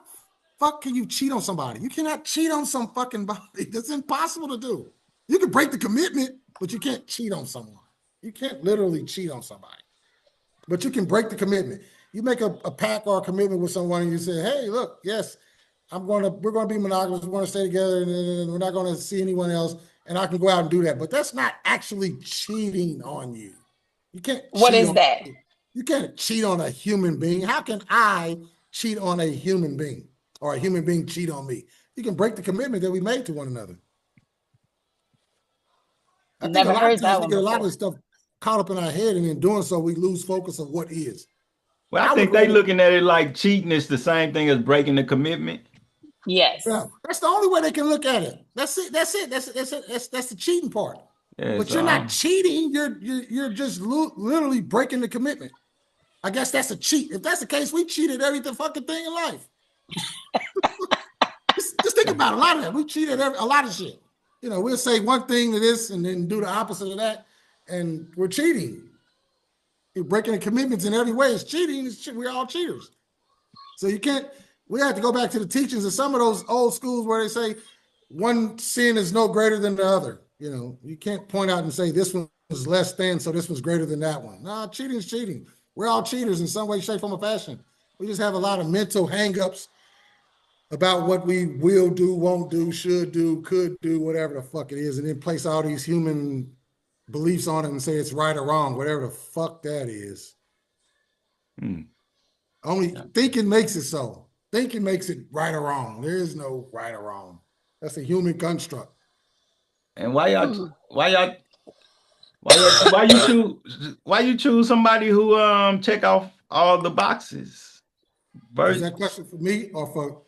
fuck can you cheat on somebody? You cannot cheat on some fucking body. That's impossible to do. You can break the commitment, but you can't cheat on someone. You can't literally cheat on somebody, but you can break the commitment. You make a pact or a commitment with someone, and you say, "Hey, look, yes, we're gonna be monogamous. We're gonna stay together, and we're not gonna see anyone else." And I can go out and do that, but that's not actually cheating on you. You can't what cheat is on. that? You can't cheat on a human being. How can I cheat on a human being or a human being cheat on me? You can break the commitment that we made to one another. I think a Never lot of heard times that we one get a lot of before. this stuff caught up in our head, and in doing so, we lose focus of what is. Well, I I would think they rather. looking at it like cheating is the same thing as breaking the commitment. Yes. Yeah, that's the only way they can look at it. That's it. That's it. That's the cheating part. Yeah, But you're not cheating. You're just literally breaking the commitment. I guess that's a cheat. If that's the case, we cheated every fucking thing in life. just think about a lot of that. We cheated a lot of shit. You know, we'll say one thing to this and then do the opposite of that, and we're cheating. You're breaking the commitments in every way. It's cheating. We're all cheaters. So you can't. We have to go back to the teachings of some of those old schools where they say one sin is no greater than the other. You know, you can't point out and say this one was less than, so this was greater than that one. No, cheating is cheating. We're all cheaters in some way, shape, form, or fashion. We just have a lot of mental hangups about what we will do, won't do, should do, could do, whatever the fuck it is, and then place all these human beliefs on it and say it's right or wrong, whatever the fuck that is. Only thinking makes it so. Thinking makes it right or wrong. There is no right or wrong. That's a human construct. And why you choose somebody who check off all the boxes? Is that question for me or for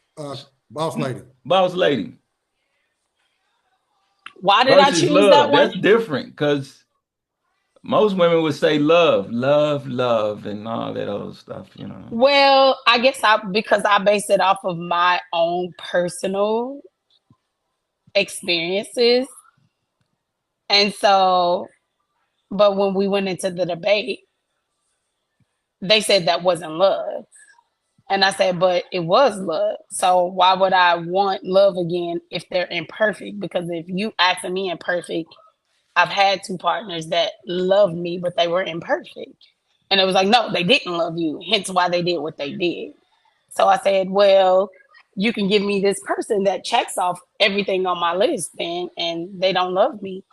boss lady? Boss lady. Why did I choose love. that one? That's different because most women would say love, and all that other stuff, you know. Well, I guess because I base it off of my own personal experiences. And so, but when we went into the debate, they said that wasn't love. And I said, but it was love. So why would I want love again if they're imperfect? Because if you asking me imperfect, I've had 2 partners that loved me, but they were imperfect. And it was like, no, they didn't love you. Hence why they did what they did. So I said, well, you can give me this person that checks off everything on my list then, and they don't love me.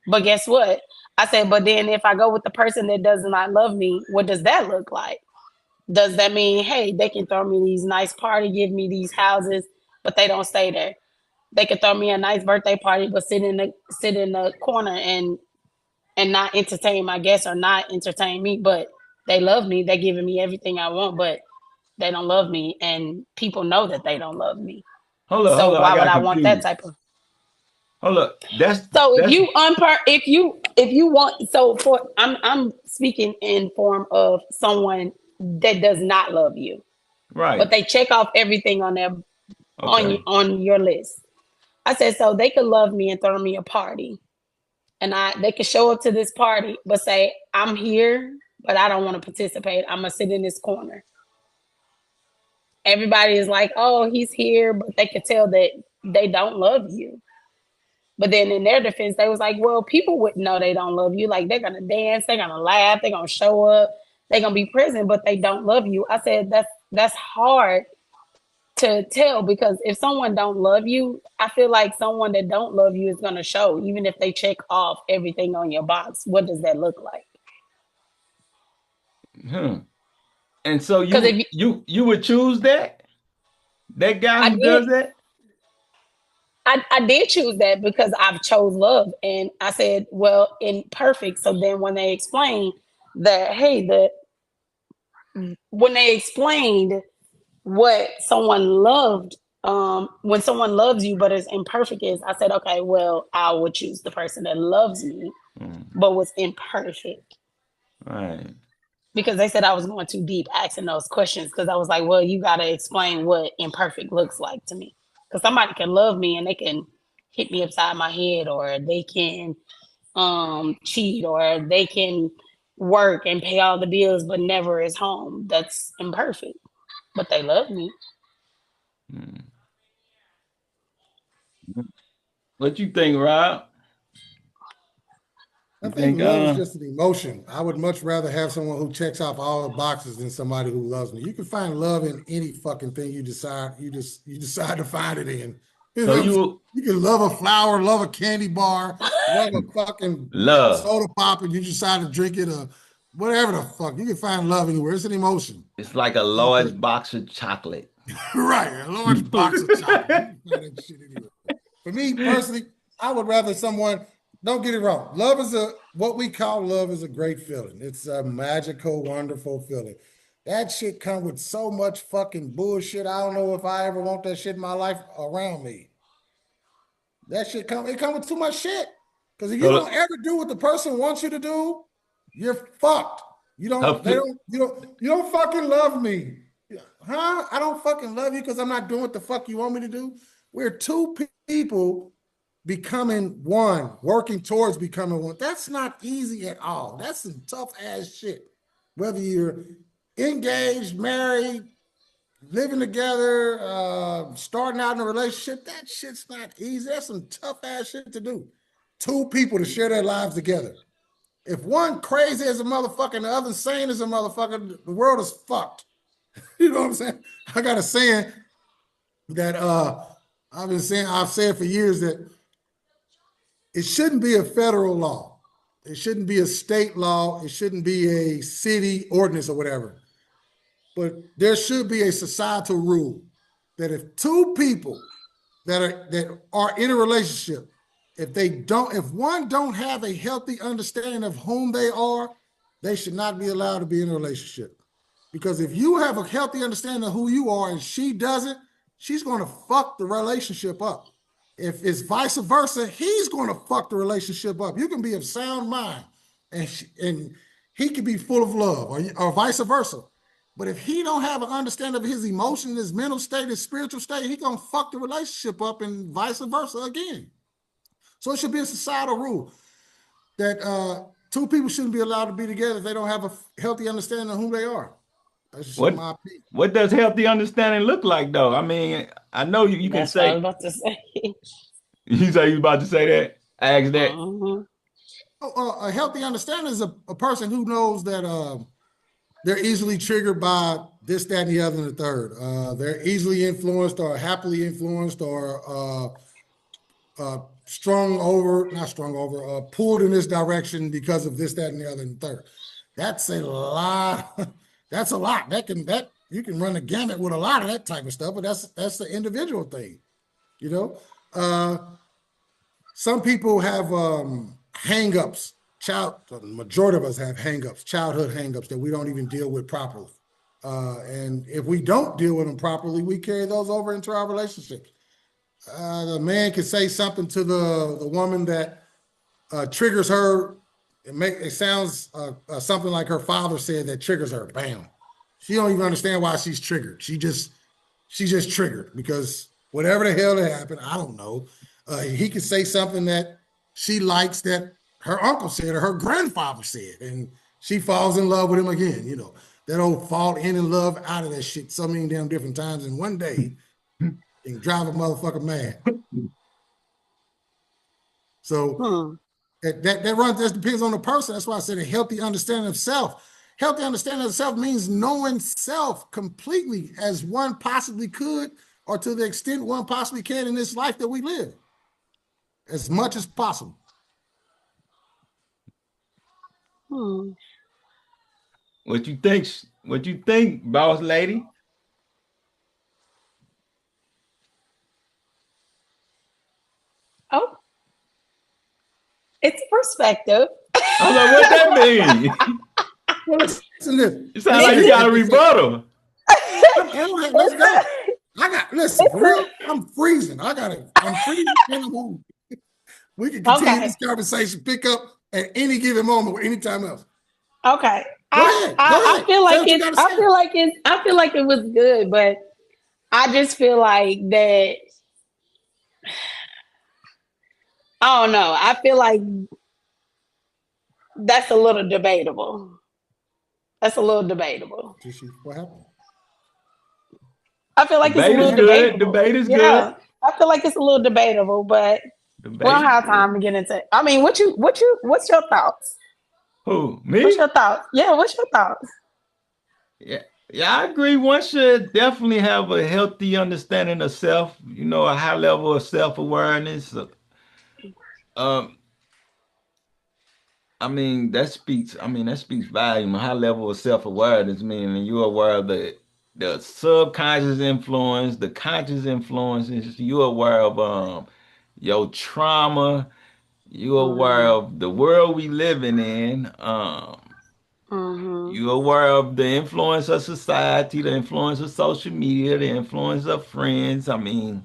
But guess what? I said, but then if I go with the person that does not love me, what does that look like? Does that mean, hey, they can throw me these nice parties, give me these houses, but they don't stay there? They could throw me a nice birthday party, but sit in the corner and not entertain my guests or not entertain me. But they love me. They're giving me everything I want, but they don't love me, and people know that they don't love me. Hold up. Why would I want that type of? Hold up. If you want, so for I'm speaking in form of someone that does not love you, right? But they check off everything on their on your list. I said, so they could love me and throw me a party, and they could show up to this party, but say, I'm here, but I don't want to participate. I'm gonna sit in this corner. Everybody is like, oh, he's here, but they could tell that they don't love you. But then in their defense, they was like, well, people wouldn't know they don't love you. Like, they're gonna dance, they're gonna laugh, they're gonna show up, they're gonna be present, but they don't love you. I said, that's hard to tell, because if someone don't love you, I feel like someone that don't love you is gonna show, even if they check off everything on your box. What does that look like? And so you would choose that guy who does that? I did choose that because I've chose love, and I said, well, imperfect. So then when they explained that, when they explained what someone loved, when someone loves you but is imperfect is, I said, okay, well, I would choose the person that loves me but was imperfect. Right. Because they said I was going too deep asking those questions, because I was like, well, you got to explain what imperfect looks like to me. Because somebody can love me and they can hit me upside my head, or they can cheat, or they can work and pay all the bills but never is home. That's imperfect, but they love me. What you think, Rob? I think love is just an emotion. I would much rather have someone who checks off all the boxes than somebody who loves me. You can find love in any fucking thing you decide to find it in. You can love a flower, love a candy bar, love a fucking soda pop, and you decide to drink it, or whatever the fuck. You can find love anywhere. It's an emotion. It's like a large box of chocolate. Right, a large box of chocolate. You can find that shit anywhere. For me personally, I would rather someone. Don't get it wrong. What we call love is a great feeling. It's a magical, wonderful feeling. That shit come with so much fucking bullshit. I don't know if I ever want that shit in my life around me. That shit it come with too much shit. Because if you So don't ever do what the person wants you to do, you're fucked. her, You don't fucking love me. Huh? I don't fucking love you because I'm not doing what the fuck you want me to do. We're two people becoming one, working towards becoming one. That's not easy at all. That's some tough ass shit. Whether you're engaged, married, living together, starting out in a relationship, that shit's not easy. That's some tough ass shit to do. Two people to share their lives together. If one crazy as a motherfucker and the other sane as a motherfucker, the world is fucked. You know what I'm saying? I got a saying that I've said for years that it shouldn't be a federal law. It shouldn't be a state law. It shouldn't be a city ordinance or whatever. But there should be a societal rule that if two people that are in a relationship, if one don't have a healthy understanding of whom they are, they should not be allowed to be in a relationship. Because if you have a healthy understanding of who you are and she doesn't, she's going to fuck the relationship up. If it's vice versa, he's going to fuck the relationship up. You can be of sound mind and he can be full of love or vice versa. But if he don't have an understanding of his emotion, his mental state, his spiritual state, he gonna fuck the relationship up and vice versa again. So it should be a societal rule that two people shouldn't be allowed to be together if they don't have a healthy understanding of who they are. That's just what my opinion. what does healthy understanding look like though? I mean, I know you can That's what I was say about to say. you say you about to say that. Ask that. Mhm. A healthy understanding is a person who knows that they're easily triggered by this, that, and the other, and the third. They're easily influenced or happily influenced or not strung over, pulled in this direction because of this, that, and the other, and the third. That's a lot. That's a lot. That you can run the gamut with a lot of that type of stuff, but that's the individual thing, you know. Some people have hang-ups. The majority of us have hang-ups, childhood hang-ups that we don't even deal with properly. And if we don't deal with them properly, we carry those over into our relationships. The man can say something to the woman that triggers her. It sounds something like her father said that triggers her. Bam. She don't even understand why she's triggered. She's just triggered because whatever the hell that happened, I don't know. He could say something that she likes that her uncle said or her grandfather said, and she falls in love with him again. You know, that old fall in love out of that shit so many damn different times in one day and drive a motherfucker mad. So Hmm. that runs, that depends on the person. That's why I said a healthy understanding of self. Healthy understanding of self means knowing self completely as one possibly could, or to the extent one possibly can in this life that we live, as much as possible. Hmm. What you think? What you think, boss lady? Oh, it's perspective. I'm like, what that mean? Well, listen to this. It sounds like you got a rebuttal. Let's go. Listen, for It's real, I'm freezing. I'm freezing and I'm hungry. We can continue okay. this conversation, pick up at any given moment or anytime else. Okay. Go I, ahead. Go I I ahead. feel Say like what you it's got to I say. feel like it's I feel like it was good, but I just feel like that I don't know. I feel like that's a little debatable. That's a little debatable. What happened? I feel like it's a Debate is little good. debatable. Debate is good. Yeah. I feel like it's a little debatable, but we don't Debate is have good. time to get into. I mean, what's your thoughts? Who? What's Me? your thoughts? Yeah, what's your thoughts? Yeah. Yeah, I agree. One should definitely have a healthy understanding of self, a high level of self-awareness. Um, that speaks volume, a high level of self-awareness, meaning you're aware of the subconscious influence, the conscious influences, you're aware of your trauma, you're aware Mm, of the world we living in. You're aware of the influence of society, the influence of social media, the influence of friends. I mean,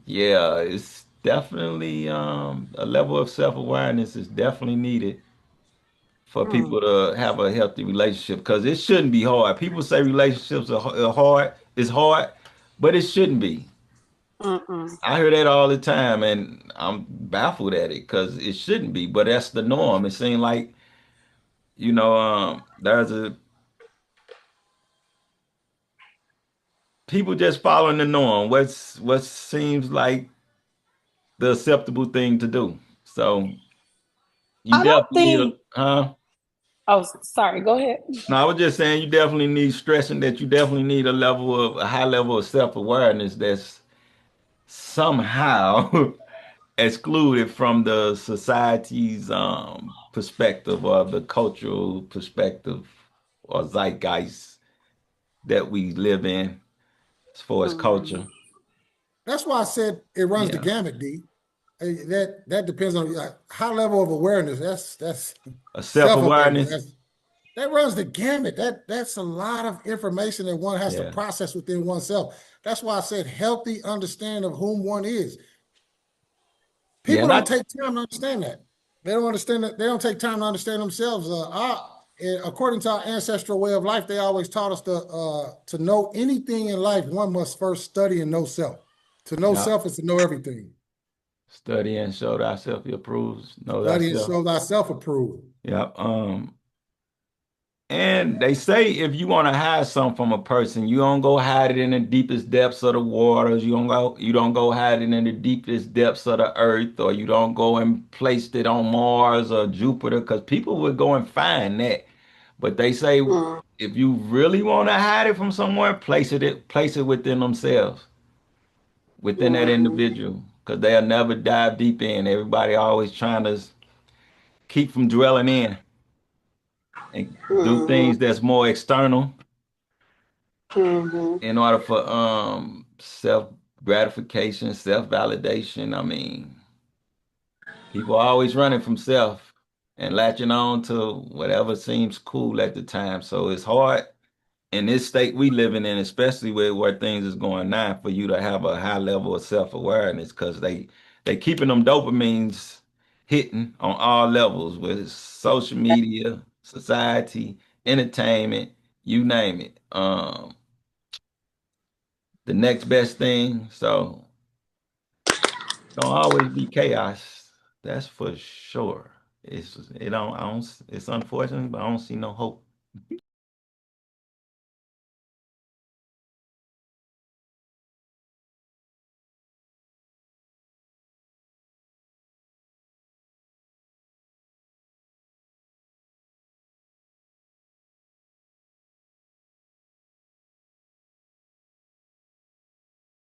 yeah, it's definitely a level of self-awareness is definitely needed for people to have a healthy relationship because it shouldn't be hard. People say relationships are hard, it's hard, but it shouldn't be. I hear that all the time and I'm baffled at it because it shouldn't be, but that's the norm. It seems like, there's a people just following the norm. What seems like the acceptable thing to do. So you I don't definitely need a, think. huh? Oh, sorry. Go ahead. No, I was just saying you definitely need stressing that you definitely need a high level of self-awareness that's somehow excluded from the society's perspective or the cultural perspective or zeitgeist that we live in as far as culture. That's why I said it runs the Yeah. gamut, D. That depends on high level of awareness. That's A self-awareness. self-awareness. That runs the gamut. That's a lot of information that one has to Yeah. process within oneself. That's why I said healthy understanding of whom one is. Yeah, People and don't take time to understand that. They don't understand that. They don't take time to understand themselves. According to our ancestral way of life, they always taught us to know anything in life. One must first study and know self. To know yeah. self is to know everything. Study and show thyself he approves, know Study and thyself. show thyself approved. Yeah. And they say if you want to hide something from a person, you don't go hide it in the deepest depths of the waters. You don't go hide it in the deepest depths of the earth, or you don't go and place it on Mars or Jupiter, because people would go and find that. But they say if you really want to hide it from someone, place it within themselves, within that individual, because they'll never dive deep in. Everybody always trying to keep from dwelling in and do things that's more external in order for self gratification, self validation. I mean, people are always running from self and latching on to whatever seems cool at the time. So it's hard in this state we living in, especially where things is going now, for you to have a high level of self awareness because they keeping them dopamines hitting on all levels with social media, society, entertainment, you name it. The next best thing. So don't always be chaos. That's for sure. It's it don't I don't it's unfortunate, but I don't see no hope.